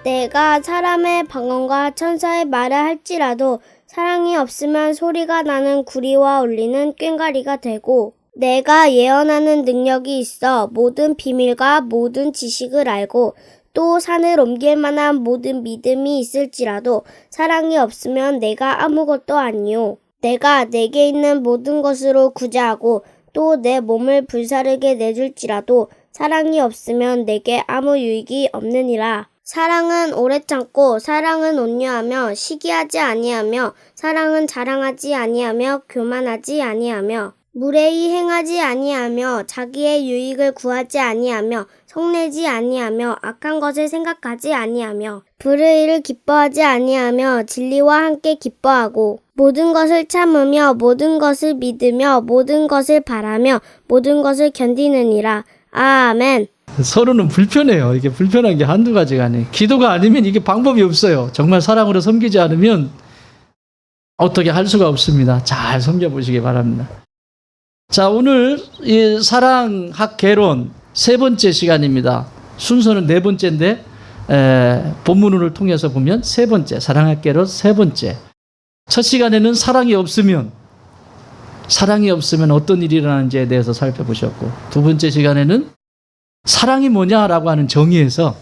내가 사람의 방언과 천사의 말을 할지라도 사랑이 없으면 소리가 나는 구리와 울리는 꽹과리가 되고, 내가 예언하는 능력이 있어 모든 비밀과 모든 지식을 알고 또 산을 옮길 만한 모든 믿음이 있을지라도 사랑이 없으면 내가 아무것도 아니요. 내가 내게 있는 모든 것으로 구제하고 또 내 몸을 불사르게 내줄지라도 사랑이 없으면 내게 아무 유익이 없느니라. 사랑은 오래 참고 사랑은 온유하며 시기하지 아니하며 사랑은 자랑하지 아니하며 교만하지 아니하며 무례히 행하지 아니하며 자기의 유익을 구하지 아니하며 성내지 아니하며 악한 것을 생각하지 아니하며 불의를 기뻐하지 아니하며 진리와 함께 기뻐하고 모든 것을 참으며 모든 것을 믿으며 모든 것을 바라며 모든 것을 견디느니라. 아멘. 서로는 불편해요. 이게 불편한 게 한두 가지가 아니에요. 기도가 아니면 이게 방법이 없어요. 정말 사랑으로 섬기지 않으면 어떻게 할 수가 없습니다. 잘 섬겨보시기 바랍니다. 자, 오늘 이 사랑학 개론 세 번째 시간입니다. 순서는 네 번째인데 본문을 통해서 보면 세 번째, 사랑학 개론 세 번째. 첫 시간에는 사랑이 없으면 어떤 일이 일어나는지에 대해서 살펴보셨고, 두 번째 시간에는 사랑이 뭐냐라고 하는 정의에서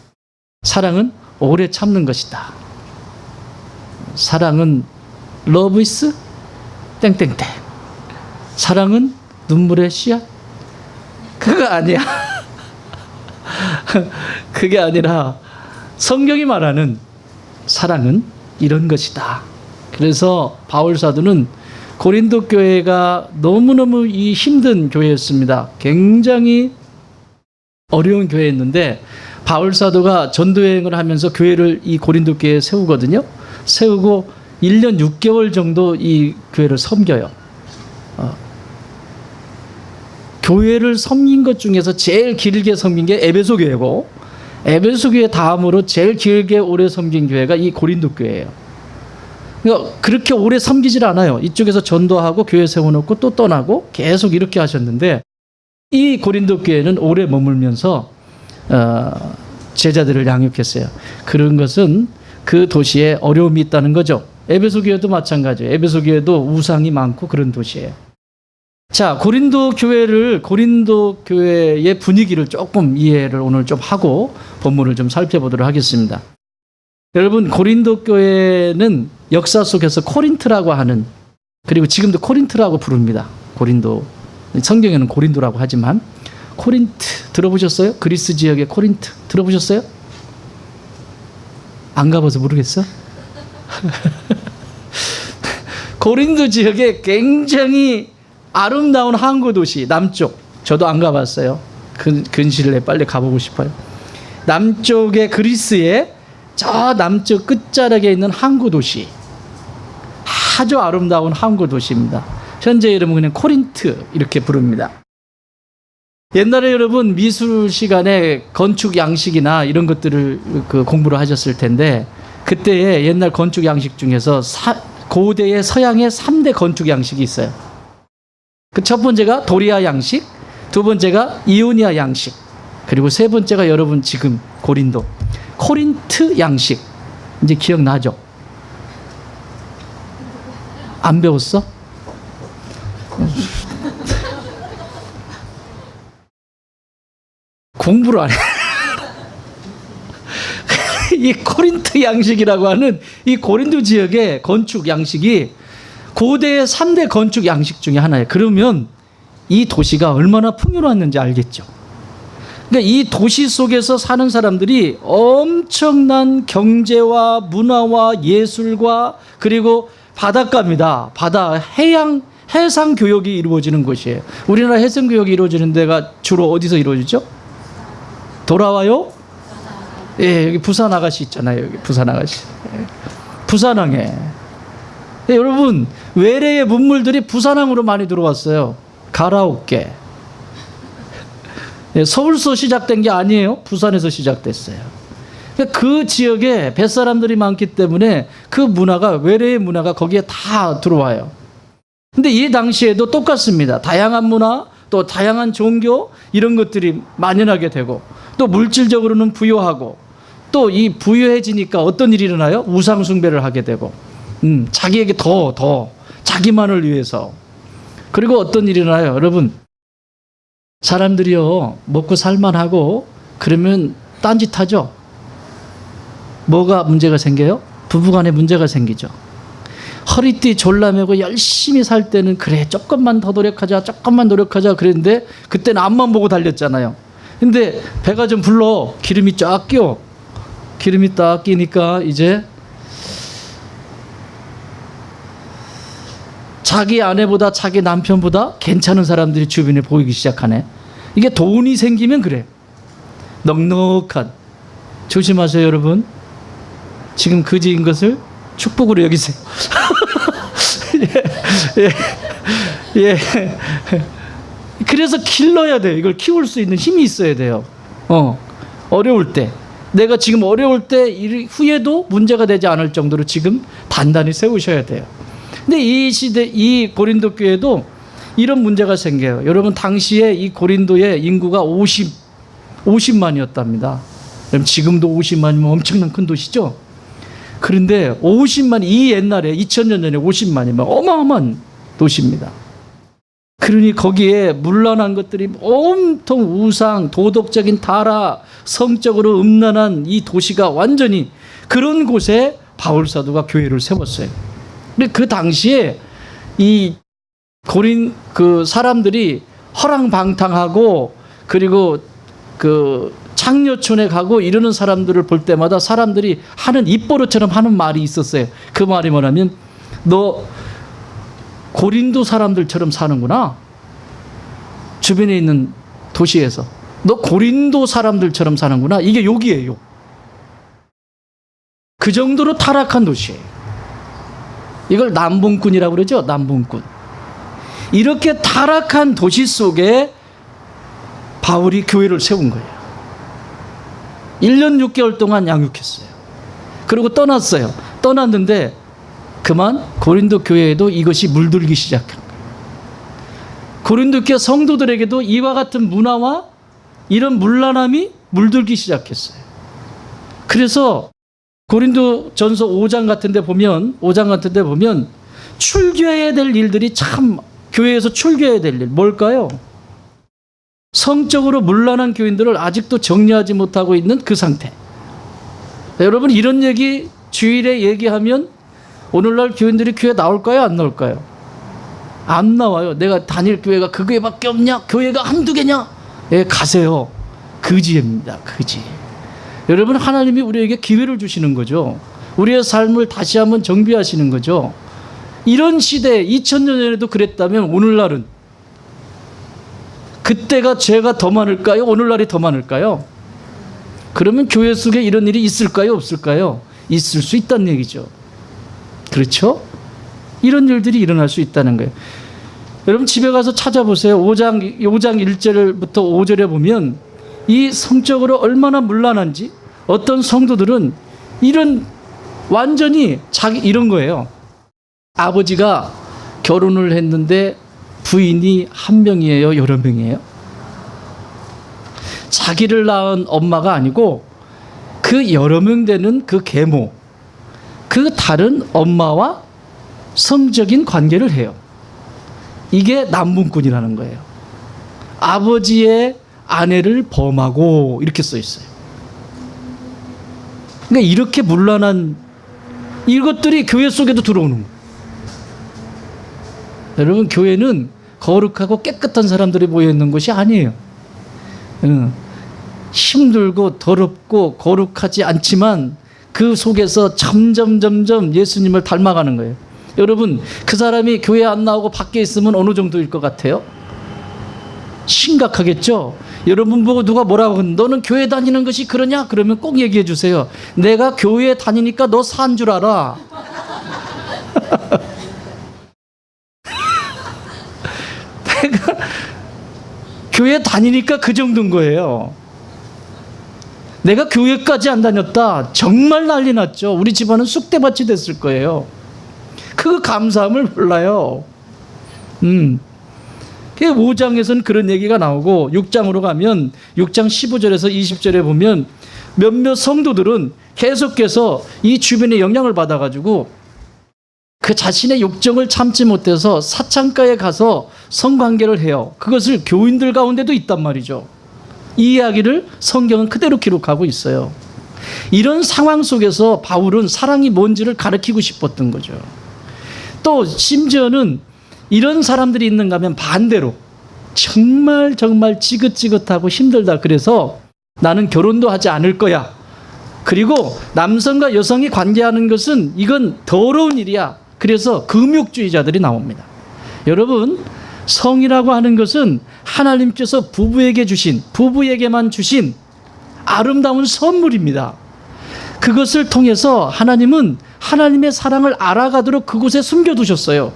사랑은 오래 참는 것이다. 사랑은 love is 땡땡땡. 사랑은 눈물의 씨앗? 그거 아니야. 그게 아니라 성경이 말하는 사랑은 이런 것이다. 그래서 바울 사도는 고린도 교회가 너무너무 이 힘든 교회였습니다. 굉장히 어려운 교회였는데 바울 사도가 전도 여행을 하면서 교회를 이 고린도 교회에 세우거든요. 세우고 1년 6개월 정도 이 교회를 섬겨요. 교회를 섬긴 것 중에서 제일 길게 섬긴 게 에베소 교회고, 에베소 교회 다음으로 제일 길게 오래 섬긴 교회가 이 고린도 교회예요. 그러니까 그렇게 오래 섬기질 않아요. 이쪽에서 전도하고 교회 세워놓고 또 떠나고 계속 이렇게 하셨는데, 이 고린도 교회는 오래 머물면서 제자들을 양육했어요. 그런 것은 그 도시에 어려움이 있다는 거죠. 에베소 교회도 마찬가지예요. 에베소 교회도 우상이 많고 그런 도시예요. 자, 고린도 교회의 분위기를 조금 이해를 오늘 좀 하고 본문을 좀 살펴보도록 하겠습니다. 여러분, 고린도 교회는 역사 속에서 코린트라고 하는, 그리고 지금도 코린트라고 부릅니다. 고린도, 성경에는 고린도라고 하지만 코린트 들어보셨어요? 그리스 지역의 코린트 들어보셨어요? 안 가봐서 모르겠어? 고린도 지역에 굉장히 아름다운 항구 도시, 남쪽. 저도 안 가봤어요. 근시일 내에 빨리 가보고 싶어요. 남쪽의 그리스의 저 남쪽 끝자락에 있는 항구 도시. 아주 아름다운 항구 도시입니다. 현재 이름은 그냥 코린트 이렇게 부릅니다. 옛날에 여러분 미술 시간에 건축 양식이나 이런 것들을 공부를 하셨을 텐데, 그때의 옛날 건축 양식 중에서 고대의 서양의 3대 건축 양식이 있어요. 그 첫 번째가 도리아 양식, 두 번째가 이오니아 양식, 그리고 세 번째가 여러분 지금 고린도 코린트 양식. 이제 기억나죠? 안 배웠어? 공부를 안 해. 이 코린트 양식이라고 하는 이 고린도 지역의 건축 양식이 고대의 3대 건축 양식 중에 하나예요. 그러면 이 도시가 얼마나 풍요로웠는지 알겠죠. 그러니까 이 도시 속에서 사는 사람들이 엄청난 경제와 문화와 예술과 그리고 바닷가입니다. 해상 교역이 이루어지는 곳이에요. 우리나라 해상 교역이 이루어지는 데가 주로 어디서 이루어지죠? 돌아와요? 예, 여기 부산 아가씨 있잖아요. 여기 부산 아가씨. 부산항에. 예, 여러분, 외래의 문물들이 부산항으로 많이 들어왔어요. 가라오케. 예, 서울서 시작된 게 아니에요. 부산에서 시작됐어요. 그 지역에 뱃사람들이 많기 때문에 그 문화가, 외래의 문화가 거기에 다 들어와요. 근데 이 당시에도 똑같습니다. 다양한 문화, 또 다양한 종교, 이런 것들이 만연하게 되고, 또 물질적으로는 부유하고, 또 이 부유해지니까 어떤 일이 일어나요? 우상 숭배를 하게 되고, 자기에게 더 자기만을 위해서. 그리고 어떤 일이 일어나요? 여러분, 사람들이요, 먹고 살만하고 그러면 딴짓하죠. 뭐가 문제가 생겨요? 부부간에 문제가 생기죠. 허리띠 졸라매고 열심히 살 때는 그래 조금만 더 노력하자 그랬는데 그때는 앞만 보고 달렸잖아요. 근데 배가 좀 불러 기름이 쫙 끼어. 기름이 딱 끼니까 이제 자기 아내보다 자기 남편보다 괜찮은 사람들이 주변에 보이기 시작하네. 이게 돈이 생기면 그래. 넉넉한. 조심하세요 여러분. 지금 그지인 것을 축복으로 여기세요. 예. 그래서 길러야 돼요. 이걸 키울 수 있는 힘이 있어야 돼요. 어려울 때. 내가 지금 어려울 때 후에도 문제가 되지 않을 정도로 지금 단단히 세우셔야 돼요. 근데 이 시대, 이 고린도 교회도 이런 문제가 생겨요. 여러분, 당시에 이 고린도의 인구가 50만이었답니다. 그럼 지금도 50만이면 엄청난 큰 도시죠? 그런데 50만, 이 옛날에 2000년 전에 50만이면 어마어마한 도시입니다. 그러니 거기에 문란한 것들이 온통 우상, 도덕적인 타락, 성적으로 음란한 이 도시가 완전히 그런 곳에 바울 사도가 교회를 세웠어요. 근데 그 당시에 이 고린 그 사람들이 허랑방탕하고 그리고 그 창녀촌에 가고 이러는 사람들을 볼 때마다 사람들이 하는 입버릇처럼 하는 말이 있었어요. 그 말이 뭐냐면 너 고린도 사람들처럼 사는구나. 주변에 있는 도시에서 너 고린도 사람들처럼 사는구나. 이게 욕이에요. 그 정도로 타락한 도시예요. 이걸 남봉꾼이라고 그러죠. 남봉꾼. 이렇게 타락한 도시 속에 바울이 교회를 세운 거예요. 1년 6개월 동안 양육했어요. 그리고 떠났어요. 떠났는데 그만 고린도 교회에도 이것이 물들기 시작한 거예요. 고린도 교회 성도들에게도 이와 같은 문화와 이런 문란함이 물들기 시작했어요. 그래서 고린도 전서 5장 같은 데 보면 출교해야 될 일들이 참 교회에서 출교해야 될 일 뭘까요? 성적으로 문란한 교인들을 아직도 정리하지 못하고 있는 그 상태. 여러분, 이런 얘기 주일에 얘기하면 오늘날 교인들이 교회 나올까요? 안 나올까요? 안 나와요. 내가 다닐 교회가 그 교회밖에 없냐? 교회가 한두 개냐? 예, 가세요. 거지입니다. 거지. 여러분, 하나님이 우리에게 기회를 주시는 거죠. 우리의 삶을 다시 한번 정비하시는 거죠. 이런 시대 2000년 전에도 그랬다면 오늘날은 그때가 죄가 더 많을까요? 오늘날이 더 많을까요? 그러면 교회 속에 이런 일이 있을까요? 없을까요? 있을 수 있다는 얘기죠. 그렇죠? 이런 일들이 일어날 수 있다는 거예요. 여러분, 집에 가서 찾아보세요. 5장 1절부터 5절에 보면 이 성적으로 얼마나 문란한지. 어떤 성도들은 이런 완전히 이런 거예요. 아버지가 결혼을 했는데 부인이 한 명이에요? 여러 명이에요? 자기를 낳은 엄마가 아니고 그 여러 명 되는 그 계모, 그 다른 엄마와 성적인 관계를 해요. 이게 남분꾼이라는 거예요. 아버지의 아내를 범하고 이렇게 써 있어요. 그러니까 이렇게 문란한 이것들이 교회 속에도 들어오는 거예요. 여러분, 교회는 거룩하고 깨끗한 사람들이 모여있는 곳이 아니에요. 힘들고 더럽고 거룩하지 않지만 그 속에서 점점 예수님을 닮아가는 거예요. 여러분, 그 사람이 교회 안 나오고 밖에 있으면 어느 정도일 것 같아요? 심각하겠죠? 여러분 보고 누가 뭐라고 하면 너는 교회 다니는 것이 그러냐? 그러면 꼭 얘기해 주세요. 내가 교회 다니니까 너 산 줄 알아. 내가 교회 다니니까 그 정도인 거예요. 내가 교회까지 안 다녔다. 정말 난리 났죠. 우리 집안은 쑥대밭이 됐을 거예요. 그 감사함을 몰라요. 5장에서는 그런 얘기가 나오고 6장으로 가면 6장 15절에서 20절에 보면 몇몇 성도들은 계속해서 이 주변의 영향을 받아가지고 그 자신의 욕정을 참지 못해서 사창가에 가서 성관계를 해요. 그것을 교인들 가운데도 있단 말이죠. 이 이야기를 성경은 그대로 기록하고 있어요. 이런 상황 속에서 바울은 사랑이 뭔지를 가르치고 싶었던 거죠. 또 심지어는 이런 사람들이 있는가 하면 반대로 정말 지긋지긋하고 힘들다. 그래서 나는 결혼도 하지 않을 거야. 그리고 남성과 여성이 관계하는 것은 이건 더러운 일이야. 그래서 금욕주의자들이 나옵니다. 여러분, 성이라고 하는 것은 하나님께서 부부에게만 주신 아름다운 선물입니다. 그것을 통해서 하나님은 하나님의 사랑을 알아가도록 그곳에 숨겨두셨어요.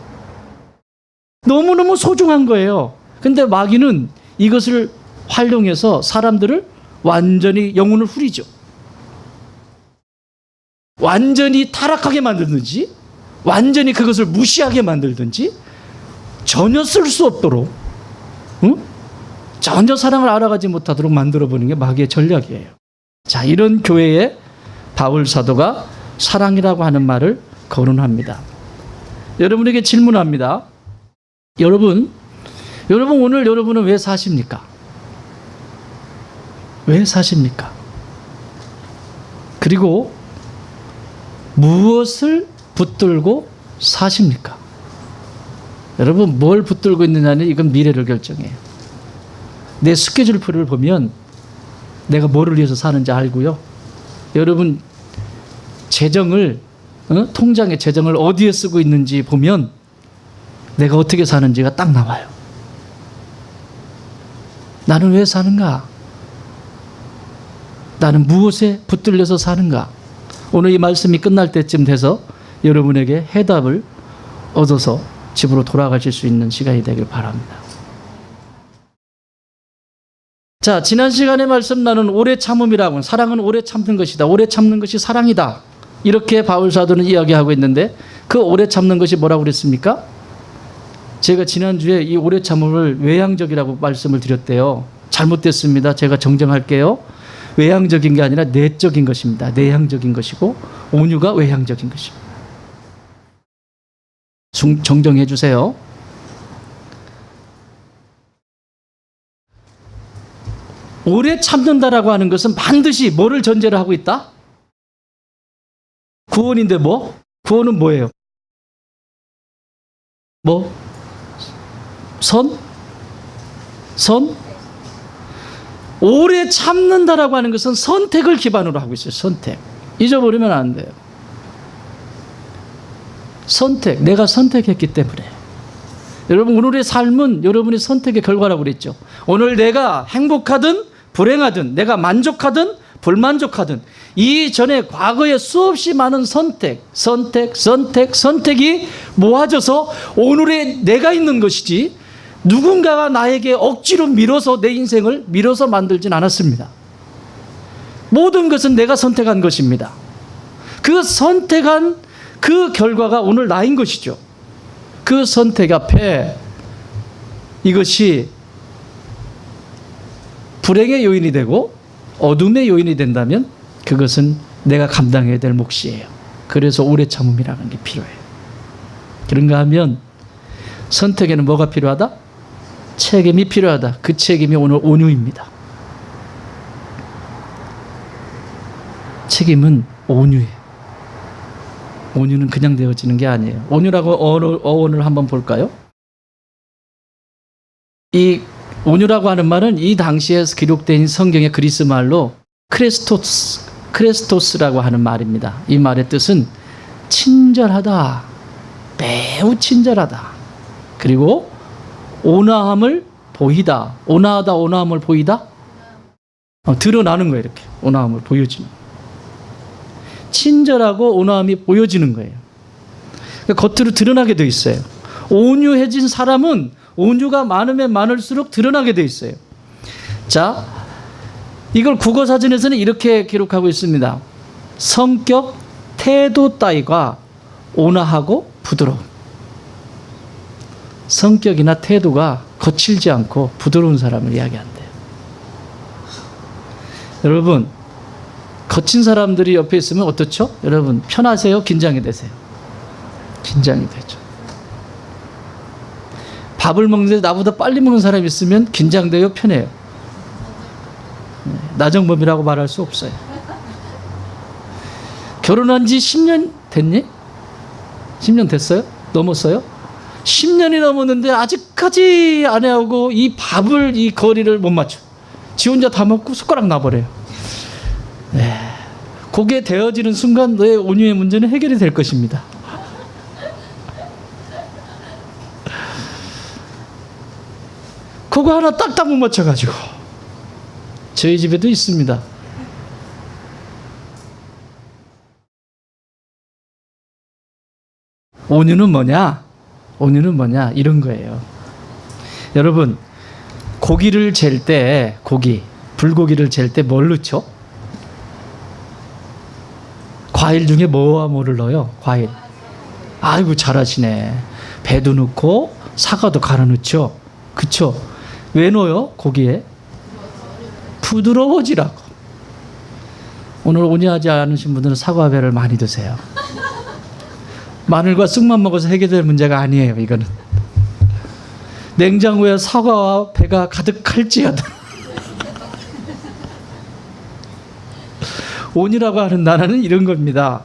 너무너무 소중한 거예요. 근데 마귀는 이것을 활용해서 사람들을 완전히 영혼을 후리죠. 완전히 타락하게 만들든지, 완전히 그것을 무시하게 만들든지, 전혀 쓸 수 없도록, 전혀 사랑을 알아가지 못하도록 만들어버리는 게 마귀의 전략이에요. 자, 이런 교회에 바울 사도가 사랑이라고 하는 말을 거론합니다. 여러분에게 질문합니다. 여러분 오늘 여러분은 왜 사십니까? 왜 사십니까? 그리고 무엇을 붙들고 사십니까? 여러분, 뭘 붙들고 있느냐는 이건 미래를 결정해요. 내 스케줄표를 보면 내가 뭐를 위해서 사는지 알고요. 여러분 재정을 통장의 재정을 어디에 쓰고 있는지 보면 내가 어떻게 사는지가 딱 나와요. 나는 왜 사는가? 나는 무엇에 붙들려서 사는가? 오늘 이 말씀이 끝날 때쯤 돼서 여러분에게 해답을 얻어서 집으로 돌아가실 수 있는 시간이 되길 바랍니다. 자, 지난 시간에 말씀 나눈 오래 참음이라고는, 사랑은 오래 참는 것이다. 오래 참는 것이 사랑이다. 이렇게 바울 사도는 이야기하고 있는데, 그 오래 참는 것이 뭐라고 그랬습니까? 제가 지난주에 이 오래 참음을 외향적이라고 말씀을 드렸대요. 잘못됐습니다. 제가 정정할게요. 외향적인 게 아니라 내적인 것입니다. 내향적인 것이고 온유가 외향적인 것입니다. 정정해 주세요. 오래 참는다라고 하는 것은 반드시 뭐를 전제로 하고 있다? 구원인데 뭐? 구원은 뭐예요? 뭐? 선? 오래 참는다라고 하는 것은 선택을 기반으로 하고 있어요. 선택. 잊어버리면 안 돼요. 선택. 내가 선택했기 때문에. 여러분, 오늘의 삶은 여러분의 선택의 결과라고 그랬죠. 오늘 내가 행복하든 불행하든, 내가 만족하든 불만족하든, 이전에 과거에 수없이 많은 선택이 모아져서 오늘의 내가 있는 것이지, 누군가가 나에게 억지로 밀어서 내 인생을 밀어서 만들진 않았습니다. 모든 것은 내가 선택한 것입니다. 그 선택한 그 결과가 오늘 나인 것이죠. 그 선택 앞에 이것이 불행의 요인이 되고 어둠의 요인이 된다면 그것은 내가 감당해야 될 몫이에요. 그래서 오래 참음이라는 게 필요해요. 그런가 하면 선택에는 뭐가 필요하다? 책임이 필요하다. 그 책임이 오늘 온유입니다. 책임은 온유예요. 온유는 그냥 되어지는 게 아니에요. 온유라고 어원을 한번 볼까요? 이 온유라고 하는 말은 이 당시에 기록된 성경의 그리스 말로 크레스토스라고 하는 말입니다. 이 말의 뜻은 친절하다, 매우 친절하다. 그리고 온화함을 보이다. 온화함을 보이다? 드러나는 거예요. 이렇게 온화함을 보여지는. 친절하고 온화함이 보여지는 거예요. 그러니까 겉으로 드러나게 돼 있어요. 온유해진 사람은 온유가 많으면 많을수록 드러나게 돼 있어요. 자, 이걸 국어사전에서는 이렇게 기록하고 있습니다. 성격, 태도 따위가 온화하고 부드러움. 성격이나 태도가 거칠지 않고 부드러운 사람을 이야기한대요. 여러분, 거친 사람들이 옆에 있으면 어떻죠? 여러분 편하세요? 긴장이 되세요? 긴장이 되죠. 밥을 먹는데 나보다 빨리 먹는 사람이 있으면 긴장돼요? 편해요? 나정범이라고 말할 수 없어요. 결혼한 지 10년 됐니? 10년 됐어요? 넘었어요? 10년이 넘었는데 아직까지 아내하고 이 밥을, 이 거리를 못 맞춰. 지 혼자 다 먹고 숟가락 놔버려요. 네. 그게 되어지는 순간 너의 온유의 문제는 해결이 될 것입니다. 그거 하나 딱딱 못 맞춰가지고. 저희 집에도 있습니다. 온유는 뭐냐? 온유는 뭐냐? 이런 거예요. 여러분, 고기를 잴 때, 불고기를 잴 때 뭘 넣죠? 과일 중에 뭐와 뭐를 넣어요? 과일. 아이고, 잘하시네. 배도 넣고, 사과도 갈아 넣죠? 그쵸? 왜 넣어요? 고기에? 부드러워지라고. 오늘 온유하지 않으신 분들은 사과배를 많이 드세요. 마늘과 쑥만 먹어서 해결될 문제가 아니에요. 이거는 냉장고에 사과와 배가 가득할지어다. 온이라고 하는 단어는 이런 겁니다.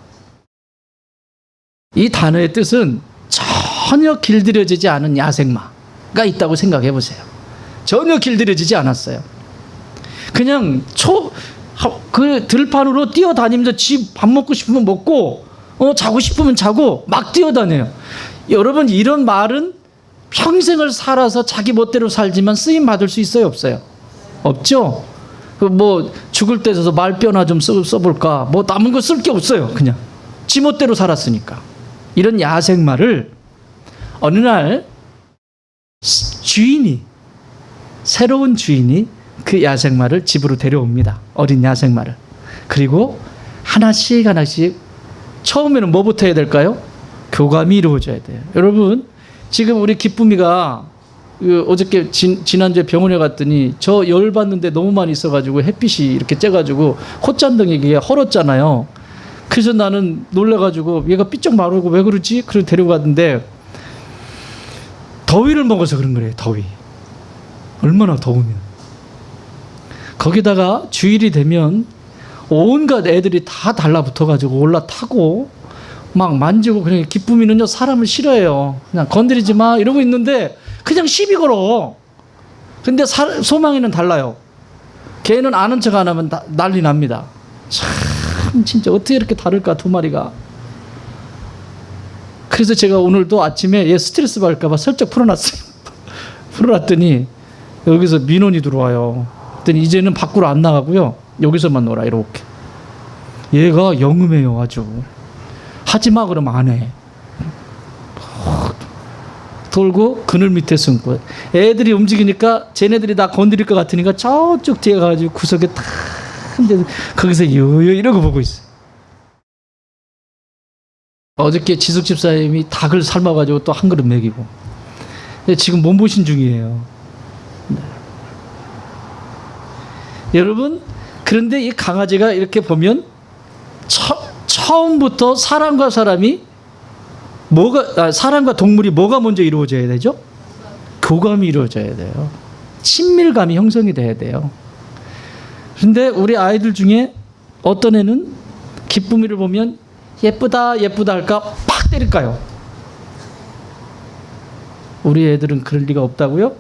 이 단어의 뜻은 전혀 길들여지지 않은 야생마가 있다고 생각해 보세요. 전혀 길들여지지 않았어요. 그냥 그 들판으로 뛰어다니면서 지 밥 먹고 싶으면 먹고 자고 싶으면 자고 막 뛰어다녀요. 여러분, 이런 말은 평생을 살아서 자기 멋대로 살지만 쓰임 받을 수 있어요, 없어요? 없죠? 뭐 죽을 때 서서 말뼈나 좀 써볼까? 뭐 남은 거 쓸 게 없어요. 그냥 지 멋대로 살았으니까. 이런 야생마를 어느 날 새로운 주인이 그 야생마를 집으로 데려옵니다. 어린 야생마를. 그리고 하나씩 처음에는 뭐부터 해야 될까요? 교감이 이루어져야 돼요. 여러분, 지금 우리 기쁨이가 어저께 지난주에 병원에 갔더니 저 열받는데 너무 많이 있어가지고 햇빛이 이렇게 쬐가지고 콧잔등이 헐었잖아요. 그래서 나는 놀라가지고 얘가 삐쩍 마르고 왜 그러지? 그래서 데려갔는데 더위를 먹어서 그런 거래요. 더위. 얼마나 더우면. 거기다가 주일이 되면 온갖 애들이 다 달라붙어가지고 올라타고 막 만지고. 그냥 기쁨이는요 사람을 싫어해요. 그냥 건드리지 마 이러고 있는데 그냥 시비 걸어. 근데 소망이는 달라요. 걔는 아는 척 안 하면 난리 납니다. 참 진짜 어떻게 이렇게 다를까 두 마리가. 그래서 제가 오늘도 아침에 얘 스트레스 받을까 봐 슬쩍 풀어놨어요. 풀어놨더니 여기서 민원이 들어와요. 그랬더니 이제는 밖으로 안 나가고요, 여기서만 놀아 이렇게. 얘가 영음해요. 아주. 하지마 그러면 안 해. 돌고 그늘 밑에 숨고. 애들이 움직이니까 쟤네들이 다 건드릴 것 같으니까 저쪽 뒤에 가가지고 구석에 탁 거기서 요요 이러고 보고 있어요. 어저께 지숙 집사님이 닭을 삶아가지고 또 한 그릇 먹이고. 지금 몸보신 중이에요. 네. 여러분, 그런데 이 강아지가 이렇게 보면 처음부터 사람과 동물이 뭐가 먼저 이루어져야 되죠? 교감이 이루어져야 돼요. 친밀감이 형성이 돼야 돼요. 그런데 우리 아이들 중에 어떤 애는 기쁨이를 보면 예쁘다 할까 팍 때릴까요? 우리 애들은 그럴 리가 없다고요?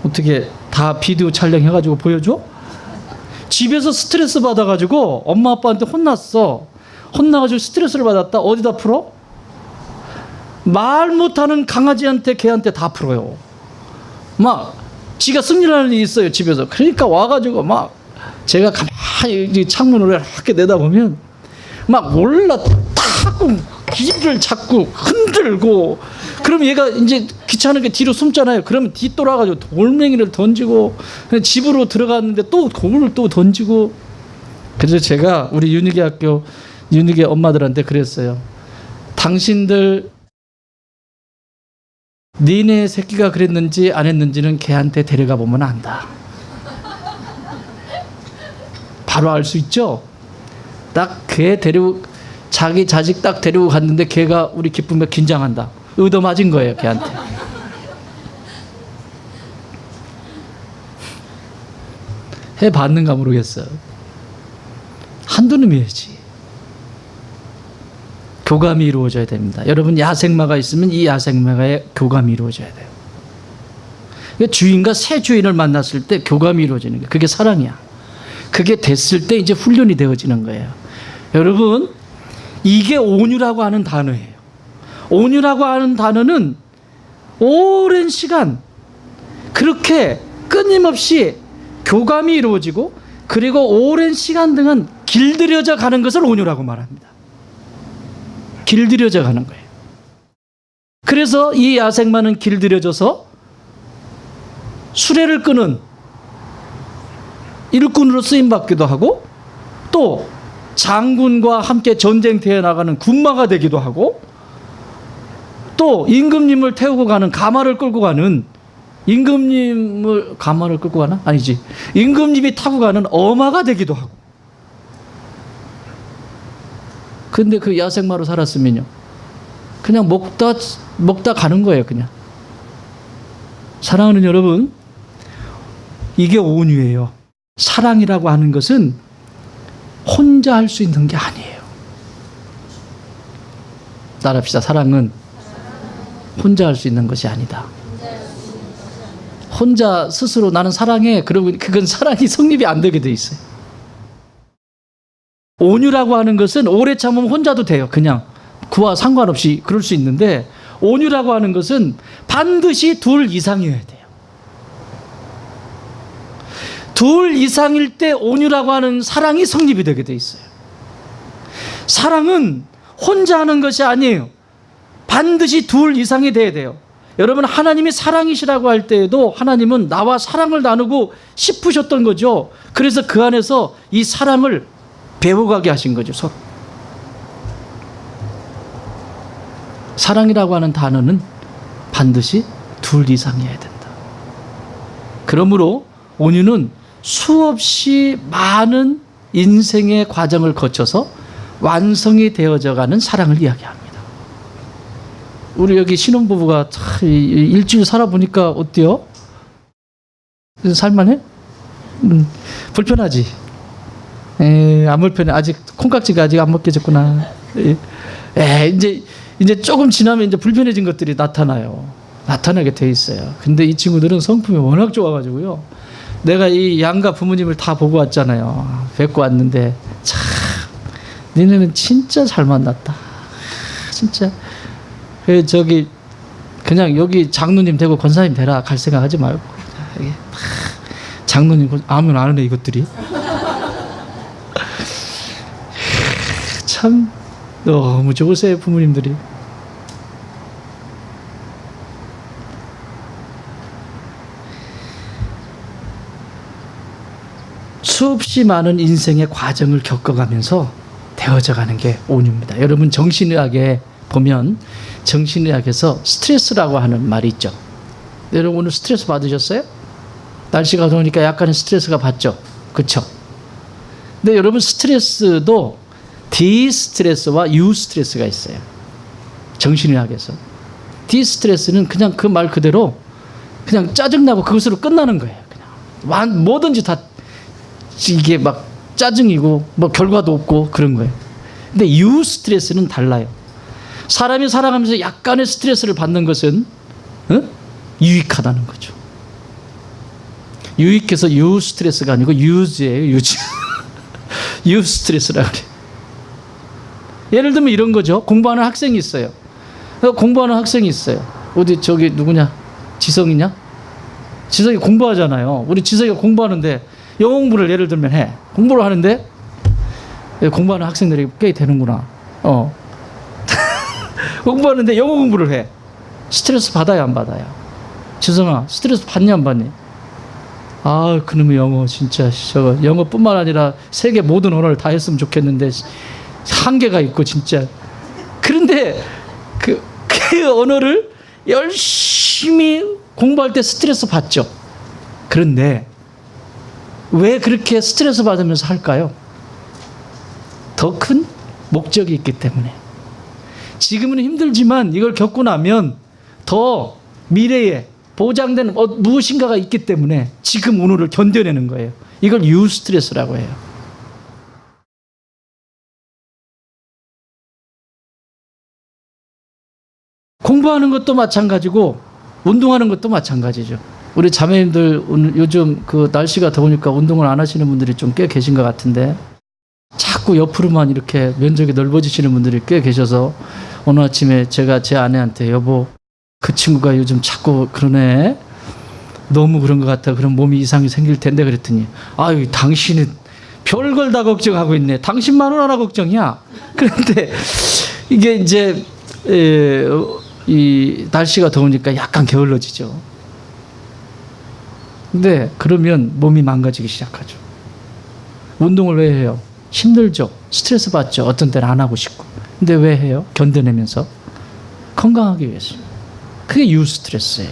어떻게 다 비디오 촬영해가지고 보여줘? 집에서 스트레스 받아가지고 엄마 아빠한테 혼났어. 혼나가지고 스트레스를 받았다. 어디다 풀어? 말 못하는 강아지한테 걔한테 다 풀어요. 막 지가 승리하는 일이 있어요 집에서. 그러니까 와가지고 막 제가 가만히 창문으로 이렇게 내다보면 막 올라타고 기를 잡고 흔들고. 그럼 얘가 이제 귀찮은 게 뒤로 숨잖아요. 그러면 뒤돌아가지고 돌멩이를 던지고 집으로 들어갔는데 또 돌을 또 던지고. 그래서 제가 우리 윤희계 엄마들한테 그랬어요. 당신들 니네 새끼가 그랬는지 안 했는지는 걔한테 데려가 보면 안다. 바로 알 수 있죠. 딱 걔 데리고 자기 자식 딱 데리고 갔는데 걔가 우리 기쁨에 긴장한다. 얻어맞은 거예요, 걔한테. 해봤는가 모르겠어요. 한두 놈이야지. 교감이 이루어져야 됩니다. 여러분, 야생마가 있으면 이 야생마의 교감이 이루어져야 돼요. 그러니까 주인과 새 주인을 만났을 때 교감이 이루어지는 거예요. 그게 사랑이야. 그게 됐을 때 이제 훈련이 되어지는 거예요. 여러분, 이게 온유라고 하는 단어예요. 온유라고 하는 단어는 오랜 시간 그렇게 끊임없이 교감이 이루어지고, 그리고 오랜 시간 동안 길들여져 가는 것을 온유라고 말합니다. 길들여져 가는 거예요. 그래서 이 야생마는 길들여져서 수레를 끄는 일꾼으로 쓰임받기도 하고, 또 장군과 함께 전쟁터에 나가는 군마가 되기도 하고, 또 임금님을 태우고 가는 가마를 끌고 가는, 임금님을 가마를 끌고 가나? 아니지. 임금님이 타고 가는 어마가 되기도 하고. 근데 그 야생마로 살았으면요, 그냥 먹다 가는 거예요, 그냥. 사랑하는 여러분, 이게 온유예요. 사랑이라고 하는 것은 혼자 할 수 있는 게 아니에요. 따라합시다. 사랑은 혼자 할 수 있는 것이 아니다. 혼자 스스로 나는 사랑해, 그러면 그건 사랑이 성립이 안 되게 돼 있어요. 온유라고 하는 것은 오래 참으면 혼자도 돼요. 그냥 그와 상관없이 그럴 수 있는데, 온유라고 하는 것은 반드시 둘 이상이어야 돼요. 둘 이상일 때 온유라고 하는 사랑이 성립이 되게 돼 있어요. 사랑은 혼자 하는 것이 아니에요. 반드시 둘 이상이 돼야 돼요. 여러분, 하나님이 사랑이시라고 할 때에도 하나님은 나와 사랑을 나누고 싶으셨던 거죠. 그래서 그 안에서 이 사랑을 배워가게 하신 거죠, 서로. 사랑이라고 하는 단어는 반드시 둘 이상이어야 된다. 그러므로 온유는 수없이 많은 인생의 과정을 거쳐서 완성이 되어져 가는 사랑을 이야기합니다. 우리 여기 신혼부부가 일주일 살아보니까 어때요? 살만해? 불편하지? 안 불편해. 아직 콩깍지가 아직 안 벗겨졌구나. 이제 조금 지나면 이제 불편해진 것들이 나타나게 돼 있어요. 근데 이 친구들은 성품이 워낙 좋아가지고요. 내가 이 양가 부모님을 다 보고 왔잖아요. 뵙고 왔는데 참 니네는 진짜 잘 만났다. 진짜. 저기 그냥 여기 장로님 되고 권사님 되라 갈 생각하지 말고, 장로님 아무면 안 하네 이것들이. 참 너무 좋으세요, 부모님들이. 수없이 많은 인생의 과정을 겪어가면서 되어져 가는 게 온유입니다. 여러분, 정신의학에 보면 정신의학에서 스트레스라고 하는 말이 있죠. 여러분, 오늘 스트레스 받으셨어요? 날씨가 더우니까 약간의 스트레스가 받죠. 그렇죠? 근데 여러분, 스트레스도 디스트레스와 유스트레스가 있어요. 정신의학에서. 디스트레스는 그냥 그 말 그대로 그냥 짜증나고 그것으로 끝나는 거예요. 그냥 뭐든지 다 이게 막 짜증이고 뭐 결과도 없고 그런 거예요. 근데 유스트레스는 달라요. 사람이 살아가면서 약간의 스트레스를 받는 것은 유익하다는 거죠. 유익해서 유스트레스가 아니고 유즈예요. 유즈. 유스트레스라고 그래요. 예를 들면 이런 거죠. 공부하는 학생이 있어요. 어디 저기 누구냐? 지성이냐? 지성이 공부하잖아요. 우리 지성이가 공부하는데 영어 공부를 예를 들면 해. 공부를 하는데 공부하는 학생들이 꽤 되는구나. 공부하는데 영어 공부를 해. 스트레스 받아야 안 받아요? 지성아, 스트레스 받냐 안 받니? 아, 그놈의 영어 진짜 저거 영어뿐만 아니라 세계 모든 언어를 다 했으면 좋겠는데 한계가 있고 진짜. 그런데 그 언어를 열심히 공부할 때 스트레스 받죠. 그런데 왜 그렇게 스트레스 받으면서 할까요? 더 큰 목적이 있기 때문에. 지금은 힘들지만 이걸 겪고 나면 더 미래에 보장되는 무엇인가가 있기 때문에 지금 오늘을 견뎌내는 거예요. 이걸 유스트레스라고 해요. 공부하는 것도 마찬가지고 운동하는 것도 마찬가지죠. 우리 자매님들 오늘 요즘 그 날씨가 더우니까 운동을 안 하시는 분들이 좀 꽤 계신 것 같은데 자꾸 옆으로만 이렇게 면적이 넓어지시는 분들이 꽤 계셔서 오늘 아침에 제가 제 아내한테 여보 그 친구가 요즘 자꾸 그러네 너무 그런 것 같아 그럼 몸이 이상이 생길 텐데 그랬더니 아유 당신은 별걸 다 걱정하고 있네 당신만 하나 걱정이야. 그런데 이게 이제 이 날씨가 더우니까 약간 게을러지죠. 근데 그러면 몸이 망가지기 시작하죠. 운동을 왜 해요? 힘들죠. 스트레스 받죠. 어떤 때는 안 하고 싶고. 근데 왜 해요? 견뎌내면서 건강하기 위해서. 그게 유스트레스예요.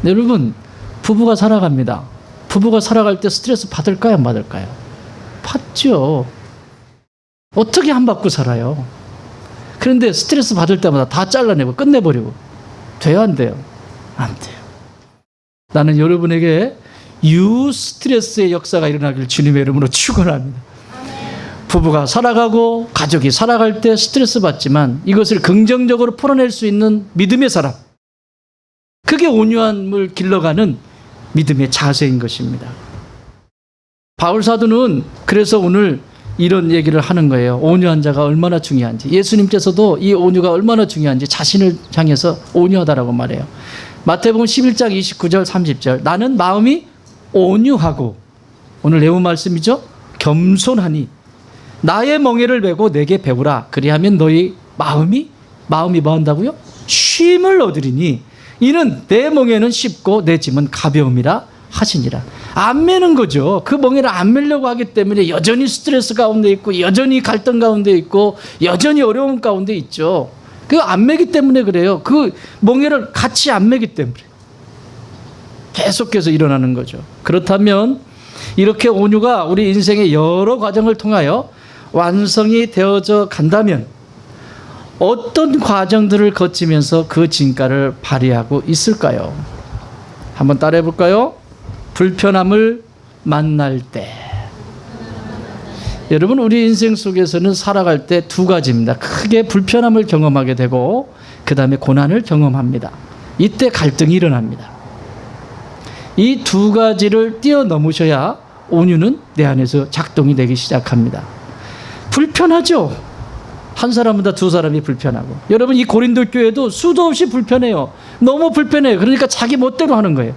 여러분 부부가 살아갑니다. 부부가 살아갈 때 스트레스 받을까요? 안 받을까요? 받죠. 어떻게 안 받고 살아요? 그런데 스트레스 받을 때마다 다 잘라내고 끝내버리고 돼요? 안 돼요? 안 돼요. 나는 여러분에게 유스트레스의 역사가 일어나길 주님의 이름으로 축원합니다. 부부가 살아가고 가족이 살아갈 때 스트레스 받지만 이것을 긍정적으로 풀어낼 수 있는 믿음의 사람. 그게 온유함을 길러가는 믿음의 자세인 것입니다. 바울 사도는 그래서 오늘 이런 얘기를 하는 거예요. 온유한 자가 얼마나 중요한지. 예수님께서도 이 온유가 얼마나 중요한지 자신을 향해서 온유하다라고 말해요. 마태복음 11장 29절 30절 나는 마음이 온유하고 오늘 내용 말씀이죠. 겸손하니 나의 멍에를 메고 내게 배우라. 그리하면 너희 마음이 뭐 한다고요? 쉼을 얻으리니 이는 내 멍에는 쉽고 내 짐은 가벼움이라 하시니라. 안 매는 거죠. 그 멍에를 안 매려고 하기 때문에 여전히 스트레스 가운데 있고 여전히 갈등 가운데 있고 여전히 어려움 가운데 있죠. 그거 안 매기 때문에 그래요. 그 멍에를 같이 안 매기 때문에 계속해서 일어나는 거죠. 그렇다면 이렇게 온유가 우리 인생의 여러 과정을 통하여 완성이 되어져 간다면 어떤 과정들을 거치면서 그 진가를 발휘하고 있을까요? 한번 따라해 볼까요? 불편함을 만날 때. 여러분 우리 인생 속에서는 살아갈 때 두 가지입니다. 크게 불편함을 경험하게 되고 그 다음에 고난을 경험합니다. 이때 갈등이 일어납니다. 이 두 가지를 뛰어넘으셔야 온유는 내 안에서 작동이 되기 시작합니다. 불편하죠. 한 사람보다 두 사람이 불편하고 여러분 이 고린도 교회도 수도 없이 불편해요. 너무 불편해요. 그러니까 자기 멋대로 하는 거예요.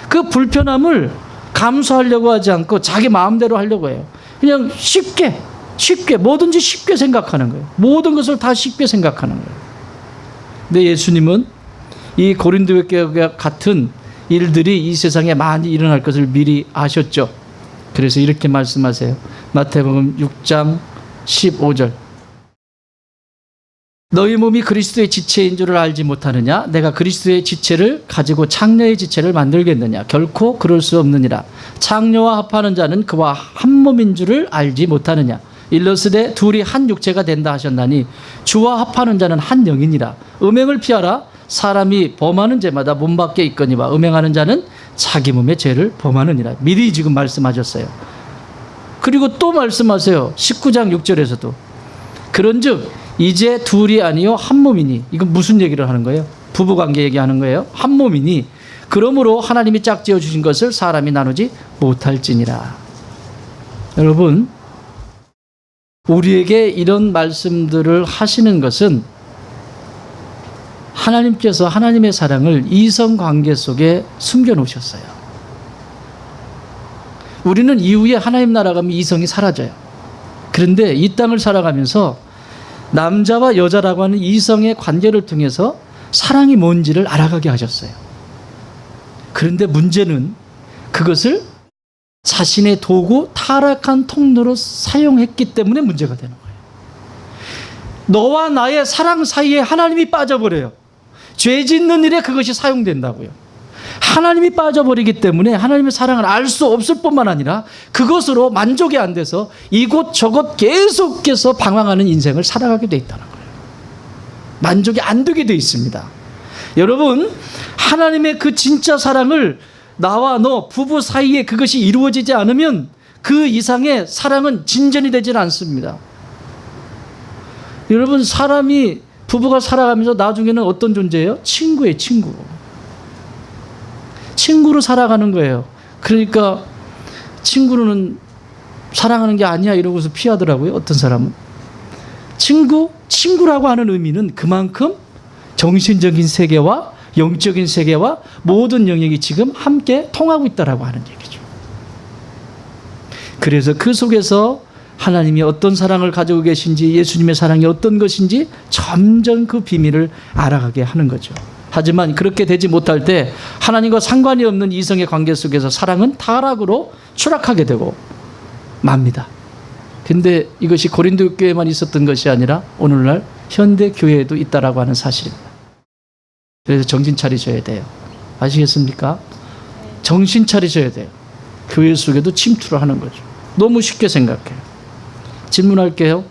그 불편함을 감수하려고 하지 않고 자기 마음대로 하려고 해요. 그냥 쉽게 뭐든지 쉽게 생각하는 거예요. 모든 것을 다 쉽게 생각하는 거예요. 근데 예수님은 이 고린도 교회와 같은 일들이 이 세상에 많이 일어날 것을 미리 아셨죠. 그래서 이렇게 말씀하세요. 마태복음 6장 15절 너희 몸이 그리스도의 지체인 줄을 알지 못하느냐? 내가 그리스도의 지체를 가지고 창녀의 지체를 만들겠느냐? 결코 그럴 수 없느니라. 창녀와 합하는 자는 그와 한 몸인 줄을 알지 못하느냐? 일러스되 둘이 한 육체가 된다 하셨나니 주와 합하는 자는 한 영이니라. 음행을 피하라. 사람이 범하는 죄마다 몸 밖에 있거니와 음행하는 자는 자기 몸의 죄를 범하느니라. 미리 지금 말씀하셨어요. 그리고 또 말씀하세요. 19장 6절에서도 그런즉 이제 둘이 아니요 한 몸이니. 이건 무슨 얘기를 하는 거예요? 부부관계 얘기하는 거예요. 한 몸이니 그러므로 하나님이 짝지어 주신 것을 사람이 나누지 못할지니라. 여러분 우리에게 이런 말씀들을 하시는 것은 하나님께서 하나님의 사랑을 이성관계 속에 숨겨놓으셨어요. 우리는 이후에 하나님 나라 가면 이성이 사라져요. 그런데 이 땅을 살아가면서 남자와 여자라고 하는 이성의 관계를 통해서 사랑이 뭔지를 알아가게 하셨어요. 그런데 문제는 그것을 자신의 도구, 타락한 통로로 사용했기 때문에 문제가 되는 거예요. 너와 나의 사랑 사이에 하나님이 빠져버려요. 죄 짓는 일에 그것이 사용된다고요. 하나님이 빠져버리기 때문에 하나님의 사랑을 알 수 없을 뿐만 아니라 그것으로 만족이 안 돼서 이곳저곳 계속해서 방황하는 인생을 살아가게 돼 있다는 거예요. 만족이 안 되게 돼 있습니다. 여러분, 하나님의 그 진짜 사랑을 나와 너 부부 사이에 그것이 이루어지지 않으면 그 이상의 사랑은 진전이 되질 않습니다. 여러분, 사람이 부부가 살아가면서 나중에는 어떤 존재예요? 친구예요, 친구. 친구로 살아가는 거예요. 그러니까 친구로는 사랑하는 게 아니야 이러고서 피하더라고요. 어떤 사람은. 친구라고 하는 의미는 그만큼 정신적인 세계와 영적인 세계와 모든 영역이 지금 함께 통하고 있다라고 하는 얘기죠. 그래서 그 속에서 하나님이 어떤 사랑을 가지고 계신지, 예수님의 사랑이 어떤 것인지 점점 그 비밀을 알아가게 하는 거죠. 하지만 그렇게 되지 못할 때 하나님과 상관이 없는 이성의 관계 속에서 사랑은 타락으로 추락하게 되고 맙니다. 근데 이것이 고린도 교회만 있었던 것이 아니라 오늘날 현대 교회에도 있다라고 하는 사실입니다. 그래서 정신 차리셔야 돼요. 아시겠습니까? 정신 차리셔야 돼요. 교회 속에도 침투를 하는 거죠. 너무 쉽게 생각해요. 질문할게요.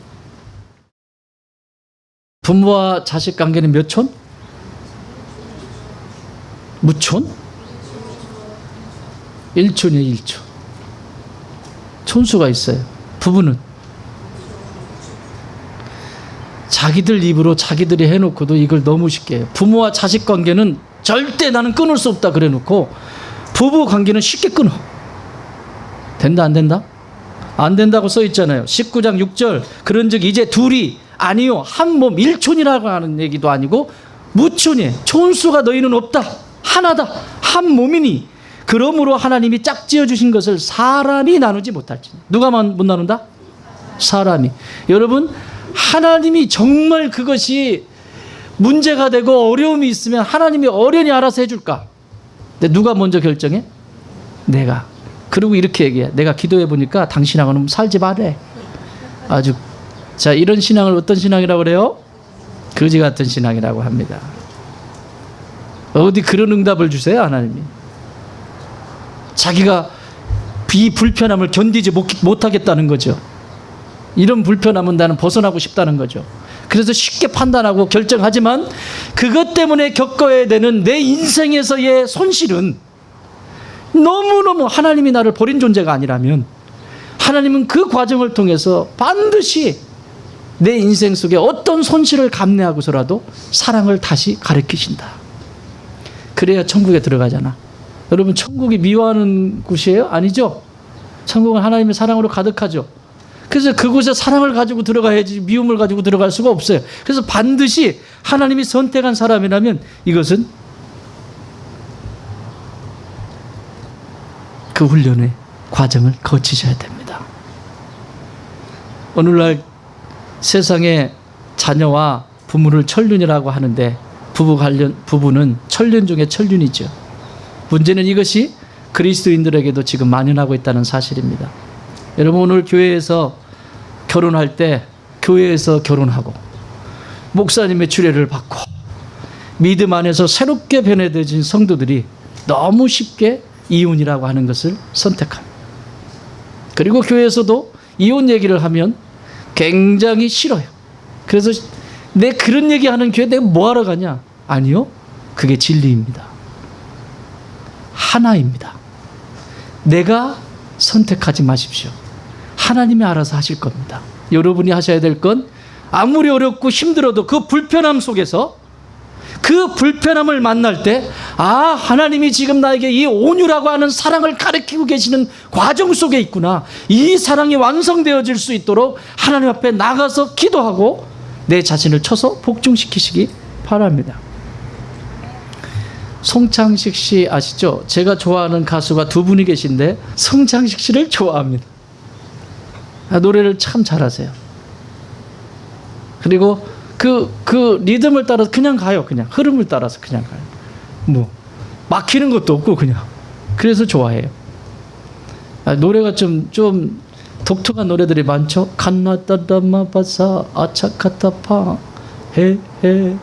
부모와 자식 관계는 몇 촌? 무촌? 1촌이에요, 1촌. 촌수가 있어요. 부부는 자기들 입으로 자기들이 해놓고도 이걸 너무 쉽게 해요. 부모와 자식 관계는 절대 나는 끊을 수 없다 그래 놓고 부부 관계는 쉽게 끊어. 된다 안 된다? 안 된다고 써 있잖아요. 19장 6절. 그런즉 이제 둘이 아니요 한 몸 1촌이라고 하는 얘기도 아니고 무촌이에요. 촌수가 너희는 없다. 하나다. 한 몸이니 그러므로 하나님이 짝지어 주신 것을 사람이 나누지 못할지. 누가 못 나눈다? 사람이. 여러분, 하나님이 정말 그것이 문제가 되고 어려움이 있으면 하나님이 어련히 알아서 해줄까? 근데 누가 먼저 결정해? 내가. 그리고 이렇게 얘기해. 내가 기도해 보니까 당신하고는 살지 말래. 아주. 자, 이런 신앙을 어떤 신앙이라고 그래요? 거지 같은 신앙이라고 합니다. 어디 그런 응답을 주세요, 하나님이. 자기가 이 불편함을 견디지 못하겠다는 거죠. 이런 불편함은 나는 벗어나고 싶다는 거죠. 그래서 쉽게 판단하고 결정하지만 그것 때문에 겪어야 되는 내 인생에서의 손실은 너무너무 하나님이 나를 버린 존재가 아니라면 하나님은 그 과정을 통해서 반드시 내 인생 속에 어떤 손실을 감내하고서라도 사랑을 다시 가르치신다. 그래야 천국에 들어가잖아. 여러분, 천국이 미워하는 곳이에요? 아니죠? 천국은 하나님의 사랑으로 가득하죠. 그래서 그곳에 사랑을 가지고 들어가야지 미움을 가지고 들어갈 수가 없어요. 그래서 반드시 하나님이 선택한 사람이라면 이것은 그 훈련의 과정을 거치셔야 됩니다. 오늘날 세상에 자녀와 부모를 천륜이라고 하는데 부부는 천륜 중에 천륜이죠. 문제는 이것이 그리스도인들에게도 지금 만연하고 있다는 사실입니다. 여러분, 오늘 교회에서 결혼할 때 교회에서 결혼하고 목사님의 주례를 받고 믿음 안에서 새롭게 변해진 성도들이 너무 쉽게 이혼이라고 하는 것을 선택합니다. 그리고 교회에서도 이혼 얘기를 하면 굉장히 싫어요. 그래서 내 그런 얘기하는 교회 내가 뭐하러 가냐? 아니요, 그게 진리입니다. 하나입니다. 내가 선택하지 마십시오. 하나님이 알아서 하실 겁니다. 여러분이 하셔야 될 건 아무리 어렵고 힘들어도 그 불편함 속에서 그 불편함을 만날 때 하나님이 지금 나에게 이 온유라고 하는 사랑을 가르치고 계시는 과정 속에 있구나. 이 사랑이 완성되어질 수 있도록 하나님 앞에 나가서 기도하고 내 자신을 쳐서 복종시키시기 바랍니다. 송창식 씨 아시죠? 제가 좋아하는 가수가 두 분이 계신데 송창식 씨를 좋아합니다. 노래를 참 잘하세요. 그리고 그 리듬을 따라서 그냥 가요. 그냥 흐름을 따라서 그냥 가요. 뭐 막히는 것도 없고 그냥. 그래서 좋아해요. 노래가 좀 독특한 노래들이 많죠. 칸나따다마바사 아차카타파 헤헤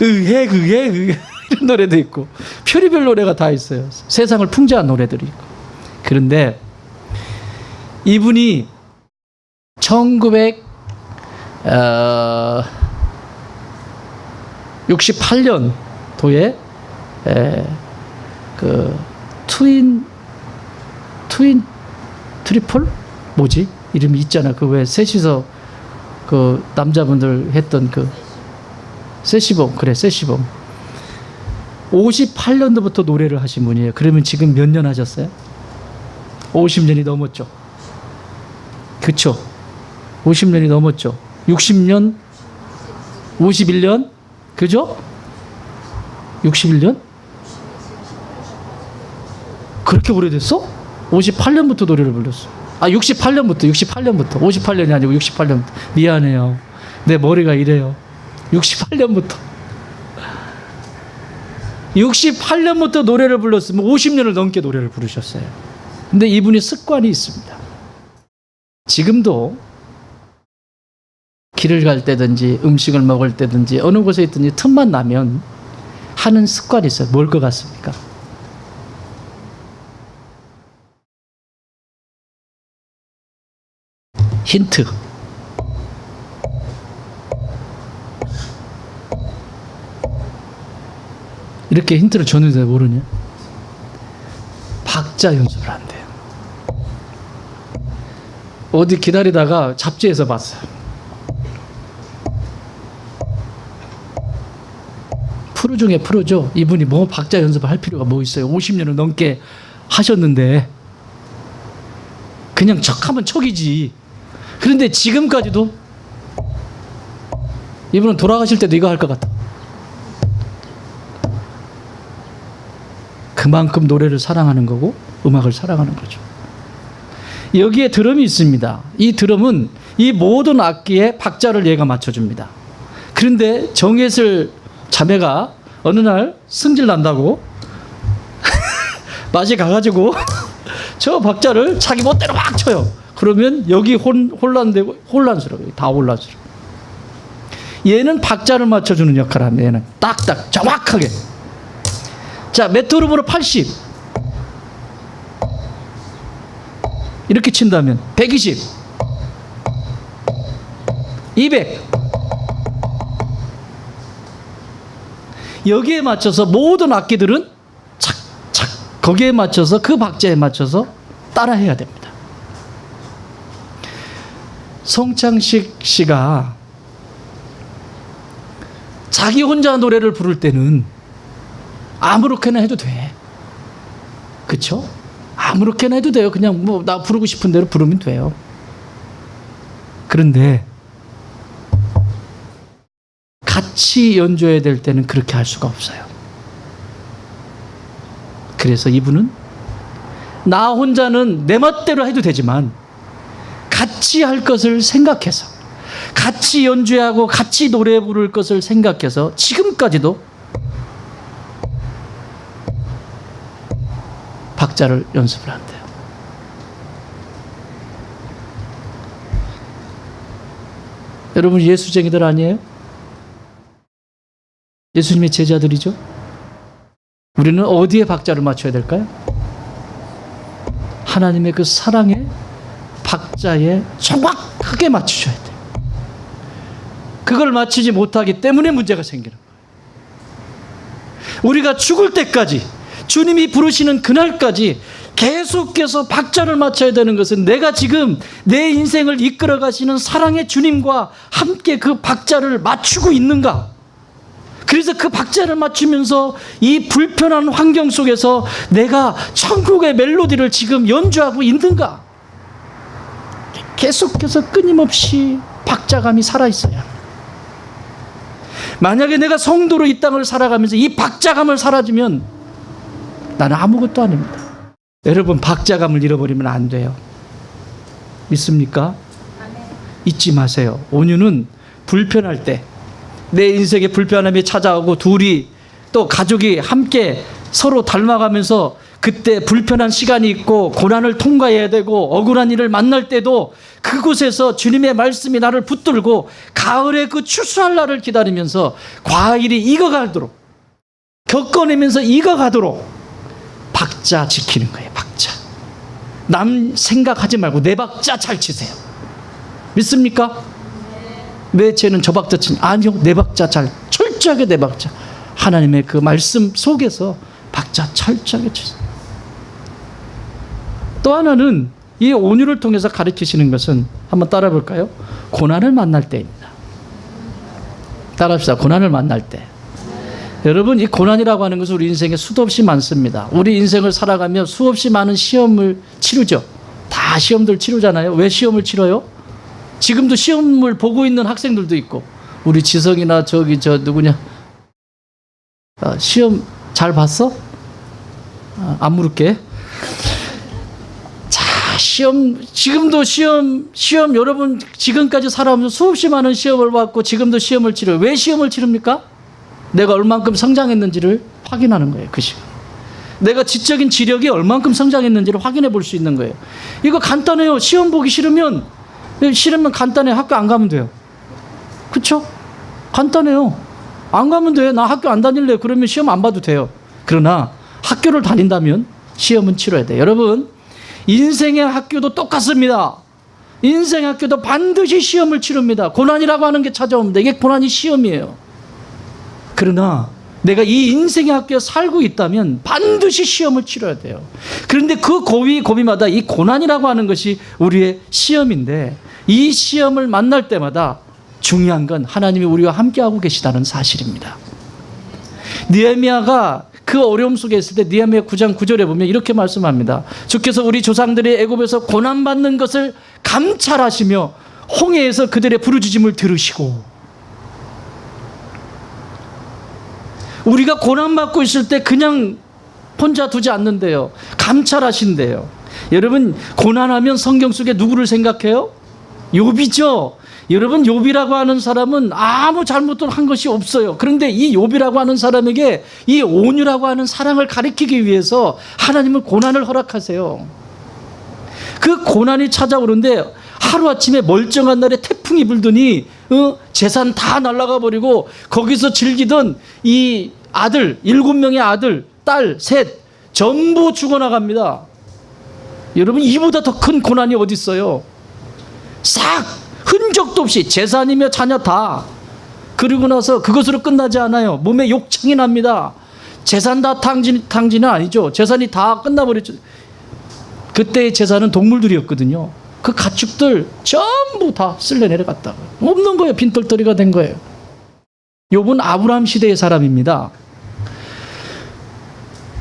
의해 이런 노래도 있고 별의별 노래가 다 있어요. 세상을 풍자한 노래들이 있고. 그런데 이분이 1968년도에 그 트윈 트리플 뭐지 이름이 있잖아. 그 왜 셋이서 그 남자분들 했던 그 세시봉, 그래 세시봉. 58년도부터 노래를 하신 분이에요. 그러면 지금 몇 년 하셨어요? 50년이 넘었죠. 그쵸? 50년이 넘었죠. 60년, 51년, 그죠? 61년? 그렇게 오래됐어? 58년부터 노래를 불렀어. 68년부터. 58년이 아니고 68년부터. 미안해요. 내 머리가 이래요. 68년부터. 68년부터 노래를 불렀으면 50년을 넘게 노래를 부르셨어요. 근데 이분이 습관이 있습니다. 지금도 길을 갈 때든지 음식을 먹을 때든지 어느 곳에 있든지 틈만 나면 하는 습관이 있어요. 뭘 것 같습니까? 힌트. 이렇게 힌트를 줬는데 모르냐? 박자 연습을 한대요. 어디 기다리다가 잡지에서 봤어요. 프로 중에 프로죠. 이분이 뭐 박자 연습을 할 필요가 뭐 있어요. 50년을 넘게 하셨는데 그냥 척하면 척이지. 그런데 지금까지도 이분은 돌아가실 때도 이거 할 것 같아. 그만큼 노래를 사랑하는 거고 음악을 사랑하는 거죠. 여기에 드럼이 있습니다. 이 드럼은 이 모든 악기에 박자를 얘가 맞춰줍니다. 그런데 정예슬 자매가 어느 날 승질 난다고 맛이 가가지고 저 박자를 자기 멋대로 막 쳐요. 그러면 여기 혼란되고 혼란스러워요. 다 혼란스러워. 얘는 박자를 맞춰주는 역할을 합니다. 얘는 딱딱 정확하게. 자, 메트로놈으로 80 이렇게 친다면 120 200 여기에 맞춰서 모든 악기들은 착착 거기에 맞춰서 그 박자에 맞춰서 따라해야 됩니다. 송창식 씨가 자기 혼자 노래를 부를 때는 아무렇게나 해도 돼. 그쵸? 아무렇게나 해도 돼요. 그냥 뭐 나 부르고 싶은 대로 부르면 돼요. 그런데 같이 연주해야 될 때는 그렇게 할 수가 없어요. 그래서 이분은 나 혼자는 내 멋대로 해도 되지만 같이 할 것을 생각해서 같이 연주하고 같이 노래 부를 것을 생각해서 지금까지도 박자를 연습을 한대요. 여러분 예수쟁이들 아니에요? 예수님의 제자들이죠? 우리는 어디에 박자를 맞춰야 될까요? 하나님의 그 사랑의 박자에 정확하게 맞추셔야 돼요. 그걸 맞추지 못하기 때문에 문제가 생기는 거예요. 우리가 죽을 때까지 주님이 부르시는 그날까지 계속해서 박자를 맞춰야 되는 것은 내가 지금 내 인생을 이끌어 가시는 사랑의 주님과 함께 그 박자를 맞추고 있는가? 그래서 그 박자를 맞추면서 이 불편한 환경 속에서 내가 천국의 멜로디를 지금 연주하고 있는가? 계속해서 끊임없이 박자감이 살아있어야 합니다. 만약에 내가 성도로 이 땅을 살아가면서 이 박자감을 사라지면 나는 아무것도 아닙니다. 여러분 박자감을 잃어버리면 안 돼요. 믿습니까? 잊지 마세요. 온유는 불편할 때 내 인생에 불편함이 찾아오고 둘이 또 가족이 함께 서로 닮아가면서 그때 불편한 시간이 있고 고난을 통과해야 되고 억울한 일을 만날 때도 그곳에서 주님의 말씀이 나를 붙들고 가을에 그 추수할 날을 기다리면서 과일이 익어가도록 겪어내면서 익어가도록 박자 지키는 거예요. 박자. 남 생각하지 말고 내 박자 잘 치세요. 믿습니까? 왜 쟤는 저 박자 치냐? 아니요, 내 박자 잘, 철저하게 내 박자. 하나님의 그 말씀 속에서 박자 철저하게 치세요. 또 하나는 이 온유를 통해서 가르치시는 것은 한번 따라 볼까요? 고난을 만날 때입니다. 따라합시다. 고난을 만날 때. 여러분, 이 고난이라고 하는 것은 우리 인생에 수도 없이 많습니다. 우리 인생을 살아가며 수없이 많은 시험을 치르죠. 다 시험들 치르잖아요. 왜 시험을 치러요? 지금도 시험을 보고 있는 학생들도 있고, 우리 지성이나 저기 저 누구냐, 시험 잘 봤어? 안 물을게. 자, 시험, 지금도 시험 여러분 지금까지 살아오면서 수없이 많은 시험을 받고 지금도 시험을 치러요. 왜 시험을 치릅니까? 내가 얼만큼 성장했는지를 확인하는 거예요. 그 시간. 내가 지적인 지력이 얼만큼 성장했는지를 확인해 볼 수 있는 거예요. 이거 간단해요. 시험 보기 싫으면 간단해. 학교 안 가면 돼요. 그렇죠? 간단해요. 안 가면 돼. 나 학교 안 다닐래. 그러면 시험 안 봐도 돼요. 그러나 학교를 다닌다면 시험은 치러야 돼요. 여러분, 인생의 학교도 똑같습니다. 인생의 학교도 반드시 시험을 치릅니다. 고난이라고 하는 게 찾아옵니다. 이게 고난이 시험이에요. 그러나 내가 이 인생의 학교에 살고 있다면 반드시 시험을 치러야 돼요. 그런데 그 고비마다 이 고난이라고 하는 것이 우리의 시험인데, 이 시험을 만날 때마다 중요한 건 하나님이 우리와 함께하고 계시다는 사실입니다. 느헤미야가 그 어려움 속에 있을 때 느헤미야 9장 9절에 보면 이렇게 말씀합니다. 주께서 우리 조상들이 애굽에서 고난받는 것을 감찰하시며 홍해에서 그들의 부르짖음을 들으시고, 우리가 고난받고 있을 때 그냥 혼자 두지 않는데요. 감찰하신대요. 여러분, 고난하면 성경 속에 누구를 생각해요? 욥이죠. 여러분, 욥이라고 하는 사람은 아무 잘못도 한 것이 없어요. 그런데 이 욥이라고 하는 사람에게 이 온유라고 하는 사랑을 가리키기 위해서 하나님은 고난을 허락하세요. 그 고난이 찾아오는데 하루아침에 멀쩡한 날에 태풍이 불더니 재산 다 날아가 버리고 거기서 즐기던 이 아들, 7명의 아들, 딸, 셋 전부 죽어나갑니다. 여러분, 이보다 더 큰 고난이 어디 있어요? 싹 흔적도 없이 재산이며 자녀 다. 그리고 나서 그것으로 끝나지 않아요. 몸에 욕창이 납니다. 재산 다 탕진은 아니죠. 재산이 다 끝나버렸죠. 그때의 재산은 동물들이었거든요. 그 가축들 전부 다 쓸려 내려갔다고요. 없는 거예요. 빈털터리가 된 거예요. 욥은 아브라함 시대의 사람입니다.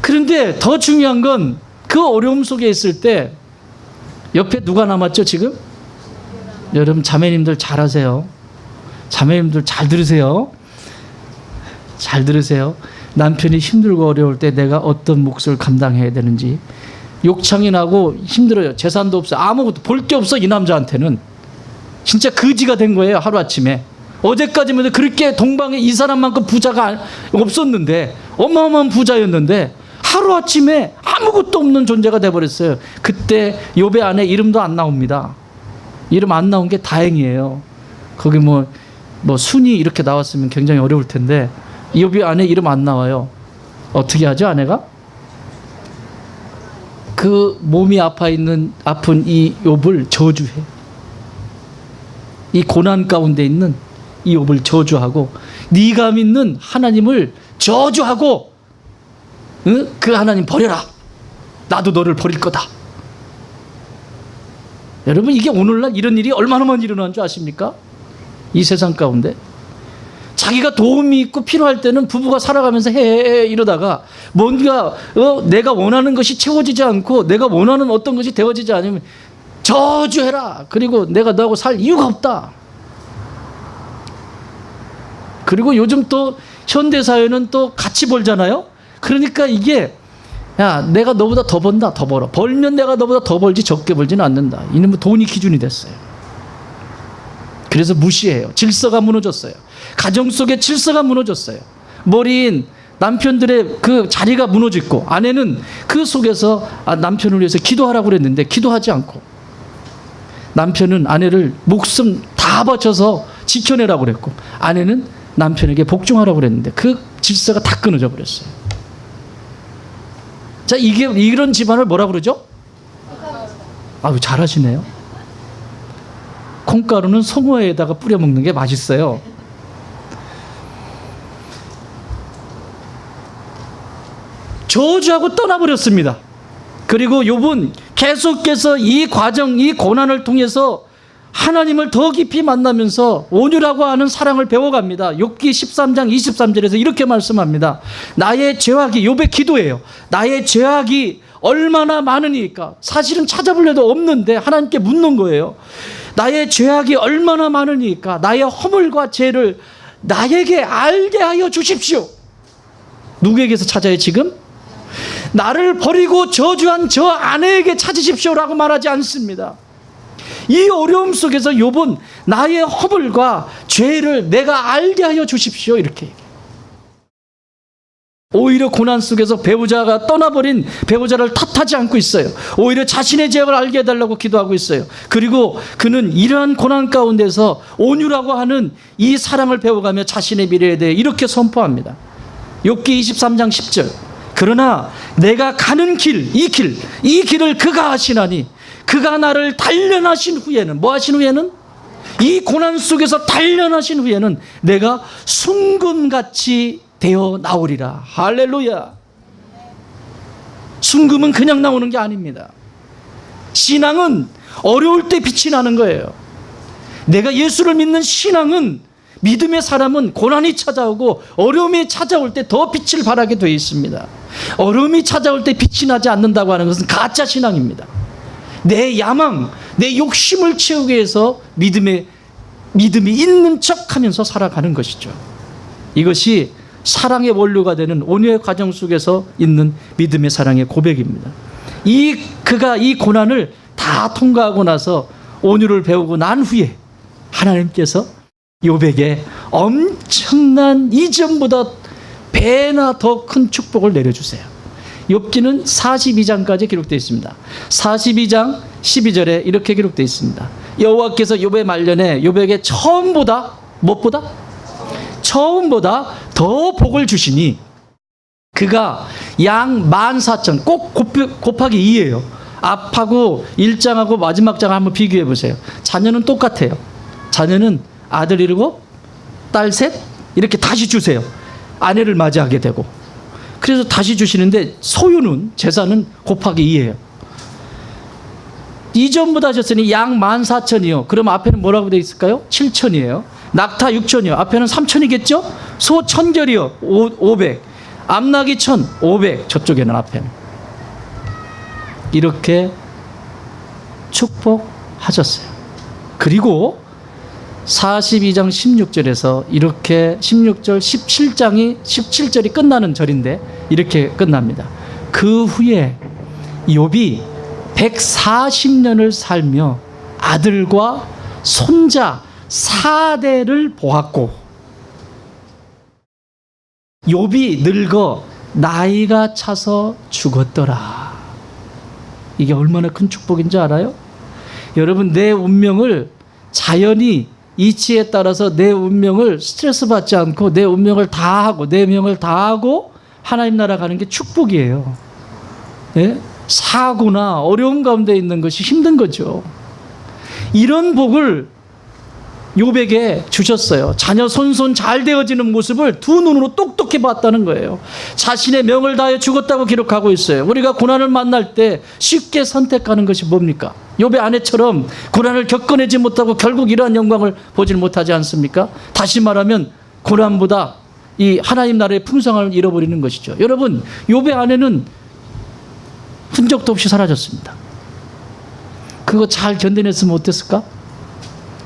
그런데 더 중요한 건 그 어려움 속에 있을 때 옆에 누가 남았죠 지금? 여러분, 자매님들 잘하세요. 자매님들 잘 들으세요. 잘 들으세요. 남편이 힘들고 어려울 때 내가 어떤 몫을 감당해야 되는지 욕창이 나고 힘들어요. 재산도 없어요. 아무것도 볼 게 없어. 이 남자한테는 진짜 거지가 된 거예요. 하루아침에. 어제까지만 그렇게 동방에 이 사람만큼 부자가 없었는데, 어마어마한 부자였는데 하루아침에 아무것도 없는 존재가 돼버렸어요. 그때 욥의 안에 이름도 안 나옵니다. 이름 안 나온 게 다행이에요. 거기 뭐 순이 이렇게 나왔으면 굉장히 어려울 텐데 욥의 안에 이름 안 나와요. 어떻게 하죠, 아내가? 그 몸이 아픈 이 욥을 저주해. 이 고난 가운데 있는 이 욥을 저주하고, 네가 믿는 하나님을 저주하고, 그 하나님 버려라. 나도 너를 버릴 거다. 여러분, 이게 오늘날 이런 일이 얼마나 많이 일어나는 줄 아십니까? 이 세상 가운데 자기가 도움이 있고 필요할 때는 부부가 살아가면서 해 이러다가 뭔가 내가 원하는 것이 채워지지 않고 내가 원하는 어떤 것이 되어지지 않으면 저주해라. 그리고 내가 너하고 살 이유가 없다. 그리고 요즘 또 현대사회는 또 같이 벌잖아요. 그러니까 이게, 야, 내가 너보다 더 번다. 더 벌어. 벌면 내가 너보다 더 벌지 적게 벌지는 않는다. 이놈의 돈이 기준이 됐어요. 그래서 무시해요. 질서가 무너졌어요. 가정 속에 질서가 무너졌어요. 머리인 남편들의 그 자리가 무너졌고, 아내는 그 속에서 남편을 위해서 기도하라고 그랬는데 기도하지 않고, 남편은 아내를 목숨 다 바쳐서 지켜내라고 그랬고, 아내는 남편에게 복종하라고 그랬는데 그 질서가 다 끊어져 버렸어요. 자, 이런 집안을 뭐라 그러죠? 아유, 잘하시네요. 콩가루는 송어에다가 뿌려 먹는 게 맛있어요. 저주하고 떠나버렸습니다. 그리고 욥은 계속해서 이 과정, 이 고난을 통해서 하나님을 더 깊이 만나면서 온유라고 하는 사랑을 배워갑니다. 욥기 13장 23절에서 이렇게 말씀합니다. 나의 죄악이, 욥의 기도예요. 나의 죄악이 얼마나 많으니까. 사실은 찾아볼래도 없는데 하나님께 묻는 거예요. 나의 죄악이 얼마나 많으니까 나의 허물과 죄를 나에게 알게 하여 주십시오. 누구에게서 찾아요 지금? 나를 버리고 저주한 저 아내에게 찾으십시오라고 말하지 않습니다. 이 어려움 속에서 욥은 나의 허물과 죄를 내가 알게 하여 주십시오 이렇게 얘기해요. 오히려 고난 속에서 배우자가 떠나버린 배우자를 탓하지 않고 있어요. 오히려 자신의 죄악을 알게 해달라고 기도하고 있어요. 그리고 그는 이러한 고난 가운데서 온유라고 하는 이 사랑을 배워가며 자신의 미래에 대해 이렇게 선포합니다. 욥기 23장 10절. 그러나 내가 가는 길, 이 길을 그가 하시나니 그가 나를 단련하신 후에는, 뭐 하신 후에는? 이 고난 속에서 단련하신 후에는 내가 순금같이 되어 나오리라. 할렐루야. 순금은 그냥 나오는 게 아닙니다. 신앙은 어려울 때 빛이 나는 거예요. 내가 예수를 믿는 신앙은, 믿음의 사람은 고난이 찾아오고 어려움이 찾아올 때 더 빛을 발하게 되어 있습니다. 어려움이 찾아올 때 빛이 나지 않는다고 하는 것은 가짜 신앙입니다. 내 야망, 내 욕심을 채우기 위해서 믿음이 있는 척하면서 살아가는 것이죠. 이것이 사랑의 원료가 되는 온유의 과정 속에서 있는 믿음의 사랑의 고백입니다. 그가 이 고난을 다 통과하고 나서 온유를 배우고 난 후에 하나님께서 욥에게 엄청난 이전보다 배나 더 큰 축복을 내려주세요. 욥기는 42장까지 기록되어 있습니다. 42장 12절에 이렇게 기록되어 있습니다. 여호와께서 욥의 말년에 욥에게 처음보다 더 복을 주시니 그가 양 14,000, 꼭 곱하기 2예요. 앞하고 1장하고 마지막 장을 한번 비교해 보세요. 자녀는 똑같아요. 자녀는 아들 7, 딸 3 이렇게 다시 주세요. 아내를 맞이하게 되고. 그래서 다시 주시는데 소유는, 재산은 곱하기 2예요. 이전보다 하셨으니 양 14,000이요. 그럼 앞에는 뭐라고 되어 있을까요? 7,000이에요. 낙타 6,000이요. 앞에는 3,000이겠죠? 소 1,000결이요. 500. 암낙이 1,000, 500. 저쪽에는 앞에는. 이렇게 축복하셨어요. 그리고 42장 16절에서 이렇게 16절 17절이 끝나는 절인데 이렇게 끝납니다. 그 후에 욥이 140년을 살며 아들과 손자 4대를 보았고 욥이 늙어 나이가 차서 죽었더라. 이게 얼마나 큰 축복인지 알아요? 여러분, 내 운명을 자연히 이치에 따라서 내 운명을 스트레스 받지 않고 내 운명을 다 하고 내 명을 다 하고 하나님 나라 가는 게 축복이에요. 네? 사고나 어려움 가운데 있는 것이 힘든 거죠. 이런 복을 욥에게 주셨어요. 자녀 손손 잘 되어지는 모습을 두 눈으로 똑똑히 봤다는 거예요. 자신의 명을 다해 죽었다고 기록하고 있어요. 우리가 고난을 만날 때 쉽게 선택하는 것이 뭡니까? 욥의 아내처럼 고난을 겪어내지 못하고 결국 이러한 영광을 보지 못하지 않습니까? 다시 말하면 고난보다 이 하나님 나라의 풍성함을 잃어버리는 것이죠. 여러분, 욥의 아내는 흔적도 없이 사라졌습니다. 그거 잘 견뎌냈으면 어땠을까?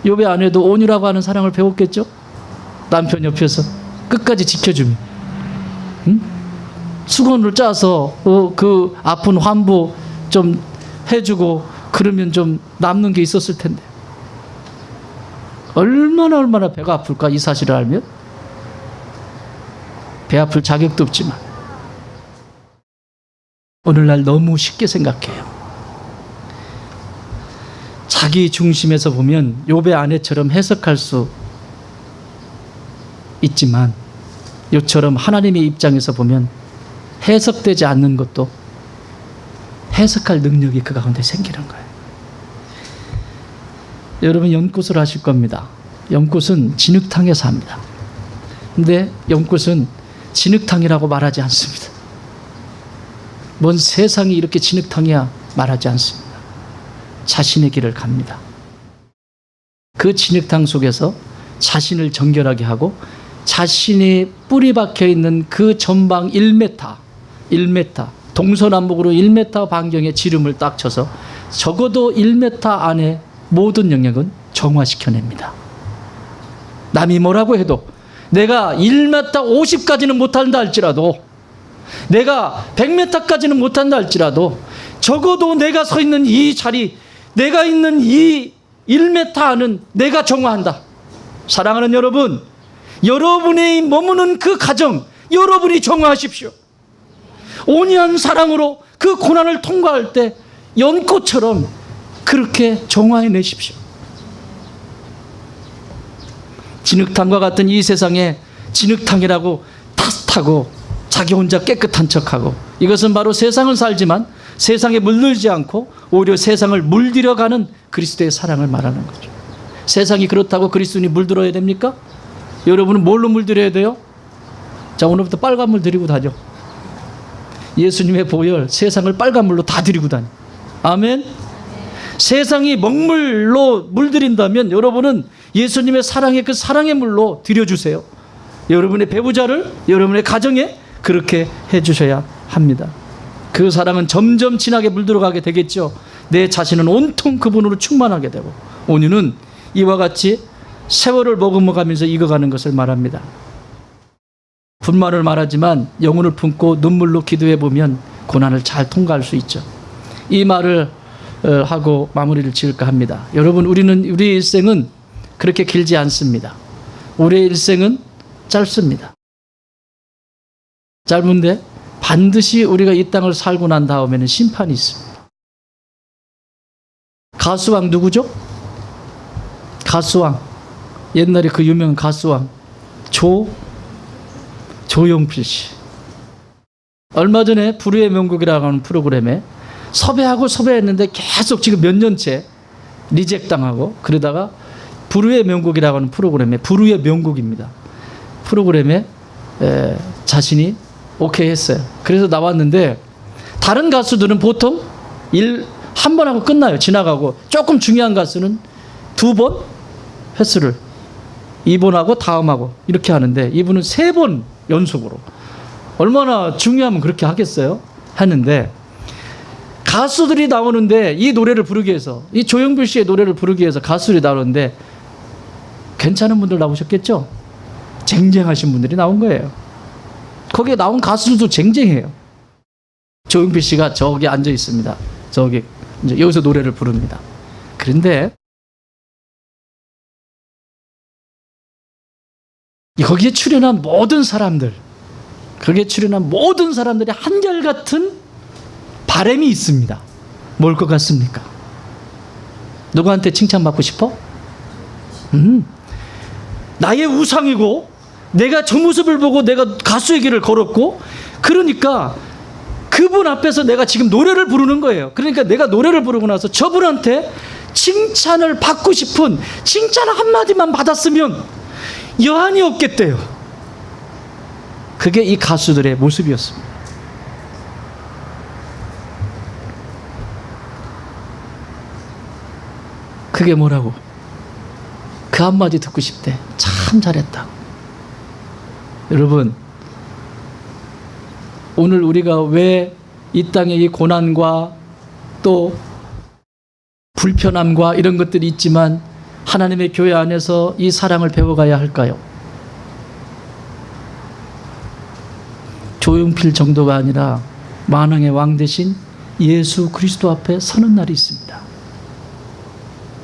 욥의 아내도 온유라고 하는 사랑을 배웠겠죠? 남편 옆에서 끝까지 지켜주며, 응? 수건을 짜서 그 아픈 환부 좀 해주고 그러면 좀 남는 게 있었을 텐데 얼마나 배가 아플까? 이 사실을 알면 배 아플 자격도 없지만 오늘날 너무 쉽게 생각해요. 자기 중심에서 보면 욥의 아내처럼 해석할 수 있지만 이처럼 하나님의 입장에서 보면 해석되지 않는 것도 해석할 능력이 그 가운데 생기는 거예요. 여러분 연꽃을 아실 겁니다. 연꽃은 진흙탕에 삽니다. 근데 연꽃은 진흙탕이라고 말하지 않습니다. 뭔 세상이 이렇게 진흙탕이야 말하지 않습니다. 자신의 길을 갑니다. 그 진흙탕 속에서 자신을 정결하게 하고 자신이 뿌리 박혀 있는 그 전방 1m, 동서남북으로 1m 반경의 지름을 딱 쳐서 적어도 1m 안에 모든 영역은 정화시켜냅니다. 남이 뭐라고 해도 내가 1m 50까지는 못한다 할지라도, 내가 100m까지는 못한다 할지라도 적어도 내가 서 있는 이 자리, 내가 있는 이 1m 안은 내가 정화한다. 사랑하는 여러분, 여러분이 머무는 그 가정, 여러분이 정화하십시오. 온유한 사랑으로 그 고난을 통과할 때 연꽃처럼 그렇게 정화해내십시오. 진흙탕과 같은 이 세상에 진흙탕이라고 탓하고 자기 혼자 깨끗한 척하고, 이것은 바로 세상을 살지만 세상에 물들지 않고 오히려 세상을 물들여가는 그리스도의 사랑을 말하는 거죠. 세상이 그렇다고 그리스도인이 물들어야 됩니까? 여러분은 뭘로 물들여야 돼요? 자, 오늘부터 빨간 물 들이고 다녀. 예수님의 보혈, 세상을 빨간 물로 다 들이고 다녀. 아멘. 세상이 먹물로 물들인다면 여러분은 예수님의 사랑의 그 사랑의 물로 들여주세요. 여러분의 배우자를 여러분의 가정에 그렇게 해주셔야 합니다. 그 사랑은 점점 진하게 물들어가게 되겠죠. 내 자신은 온통 그분으로 충만하게 되고, 온유는 이와 같이 세월을 머금어 가면서 익어가는 것을 말합니다. 분말을 말하지만 영혼을 품고 눈물로 기도해 보면 고난을 잘 통과할 수 있죠. 이 말을 하고 마무리를 지을까 합니다. 여러분, 우리 일생은 그렇게 길지 않습니다. 우리의 일생은 짧습니다. 짧은데 반드시 우리가 이 땅을 살고 난 다음에는 심판이 있습니다. 가수왕 누구죠? 가수왕, 옛날에 그 유명한 가수왕 조용필 씨. 얼마 전에 불후의 명곡이라고 하는 프로그램에 섭외했는데 계속 지금 몇 년째 리젝 당하고, 그러다가 불후의 명곡이라고 하는 프로그램에, 불후의 명곡입니다, 프로그램에 자신이 오케이 했어요. 그래서 나왔는데, 다른 가수들은 보통 한 번 하고 끝나요. 지나가고. 조금 중요한 가수는 2번 횟수를, 2번하고 다음하고 이렇게 하는데, 이분은 3번 연속으로. 얼마나 중요하면 그렇게 하겠어요? 하는데, 가수들이 나오는데 이 노래를 부르기 위해서, 이 조용필 씨의 노래를 부르기 위해서 가수들이 나오는데 괜찮은 분들 나오셨겠죠? 쟁쟁하신 분들이 나온 거예요. 거기에 나온 가수들도 쟁쟁해요. 조용필 씨가 저기 앉아 있습니다. 저기 이제 여기서 노래를 부릅니다. 그런데 거기에 출연한 모든 사람들이 한결같은 바람이 있습니다. 뭘 것 같습니까? 누구한테 칭찬받고 싶어? 나의 우상이고, 내가 저 모습을 보고 내가 가수의 길을 걸었고, 그러니까 그분 앞에서 내가 지금 노래를 부르는 거예요. 그러니까 내가 노래를 부르고 나서 저분한테 칭찬을 받고 싶은, 칭찬 한마디만 받았으면 여한이 없겠대요. 그게 이 가수들의 모습이었습니다. 그게 뭐라고? 그 한마디 듣고 싶대. 참 잘했다고. 여러분, 오늘 우리가 왜 이 땅에 이 고난과 또 불편함과 이런 것들이 있지만 하나님의 교회 안에서 이 사랑을 배워가야 할까요? 조용필 정도가 아니라 만왕의 왕 대신 예수 그리스도 앞에 서는 날이 있습니다.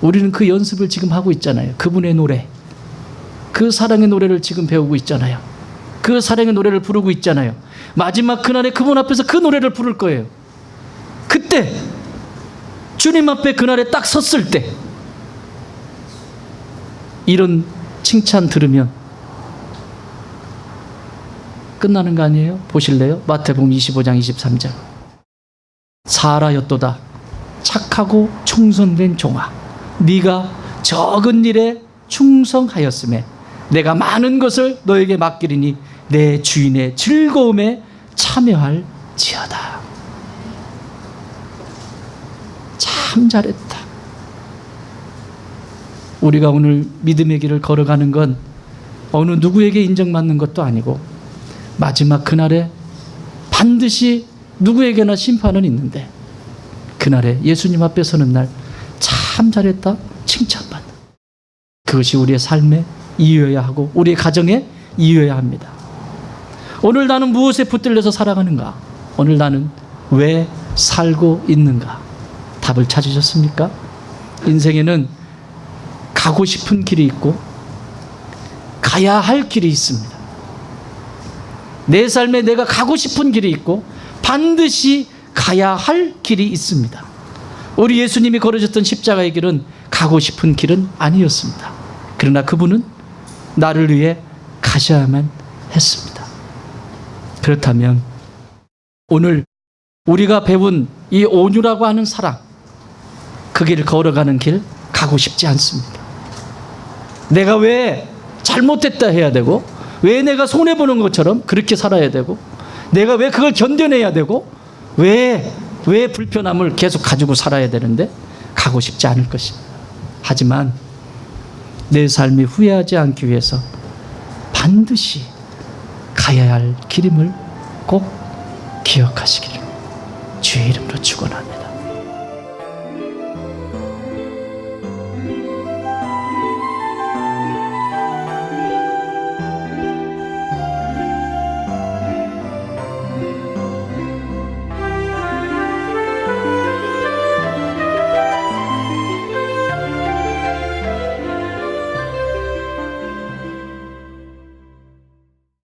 우리는 그 연습을 지금 하고 있잖아요. 그분의 노래, 그 사랑의 노래를 지금 배우고 있잖아요. 그 사랑의 노래를 부르고 있잖아요. 마지막 그날에 그분 앞에서 그 노래를 부를 거예요. 그때 주님 앞에 그날에 딱 섰을 때 이런 칭찬 들으면 끝나는 거 아니에요? 보실래요? 마태복음 25장 23절. 사라였도다 착하고 충성된 종아, 네가 적은 일에 충성하였음에 내가 많은 것을 너에게 맡기리니 내 주인의 즐거움에 참여할지어다. 참 잘했다. 우리가 오늘 믿음의 길을 걸어가는 건 어느 누구에게 인정받는 것도 아니고 마지막 그날에 반드시 누구에게나 심판은 있는데 그날에 예수님 앞에 서는 날 참 잘했다 칭찬받는, 그것이 우리의 삶의 이유여야 하고 우리의 가정의 이유여야 합니다. 오늘 나는 무엇에 붙들려서 살아가는가? 오늘 나는 왜 살고 있는가? 답을 찾으셨습니까? 인생에는 가고 싶은 길이 있고 가야 할 길이 있습니다. 내 삶에 내가 가고 싶은 길이 있고 반드시 가야 할 길이 있습니다. 우리 예수님이 걸으셨던 십자가의 길은 가고 싶은 길은 아니었습니다. 그러나 그분은 나를 위해 가셔야만 했습니다. 그렇다면 오늘 우리가 배운 이 온유라고 하는 사랑, 그 길을 걸어가는 길 가고 싶지 않습니다. 내가 왜 잘못됐다 해야 되고, 왜 내가 손해보는 것처럼 그렇게 살아야 되고, 내가 왜 그걸 견뎌내야 되고, 왜 불편함을 계속 가지고 살아야 되는데 가고 싶지 않을 것입니다. 하지만 내 삶이 후회하지 않기 위해서 반드시 가야 할 길임을 꼭 기억하시기를 주의 이름으로 축원합니다.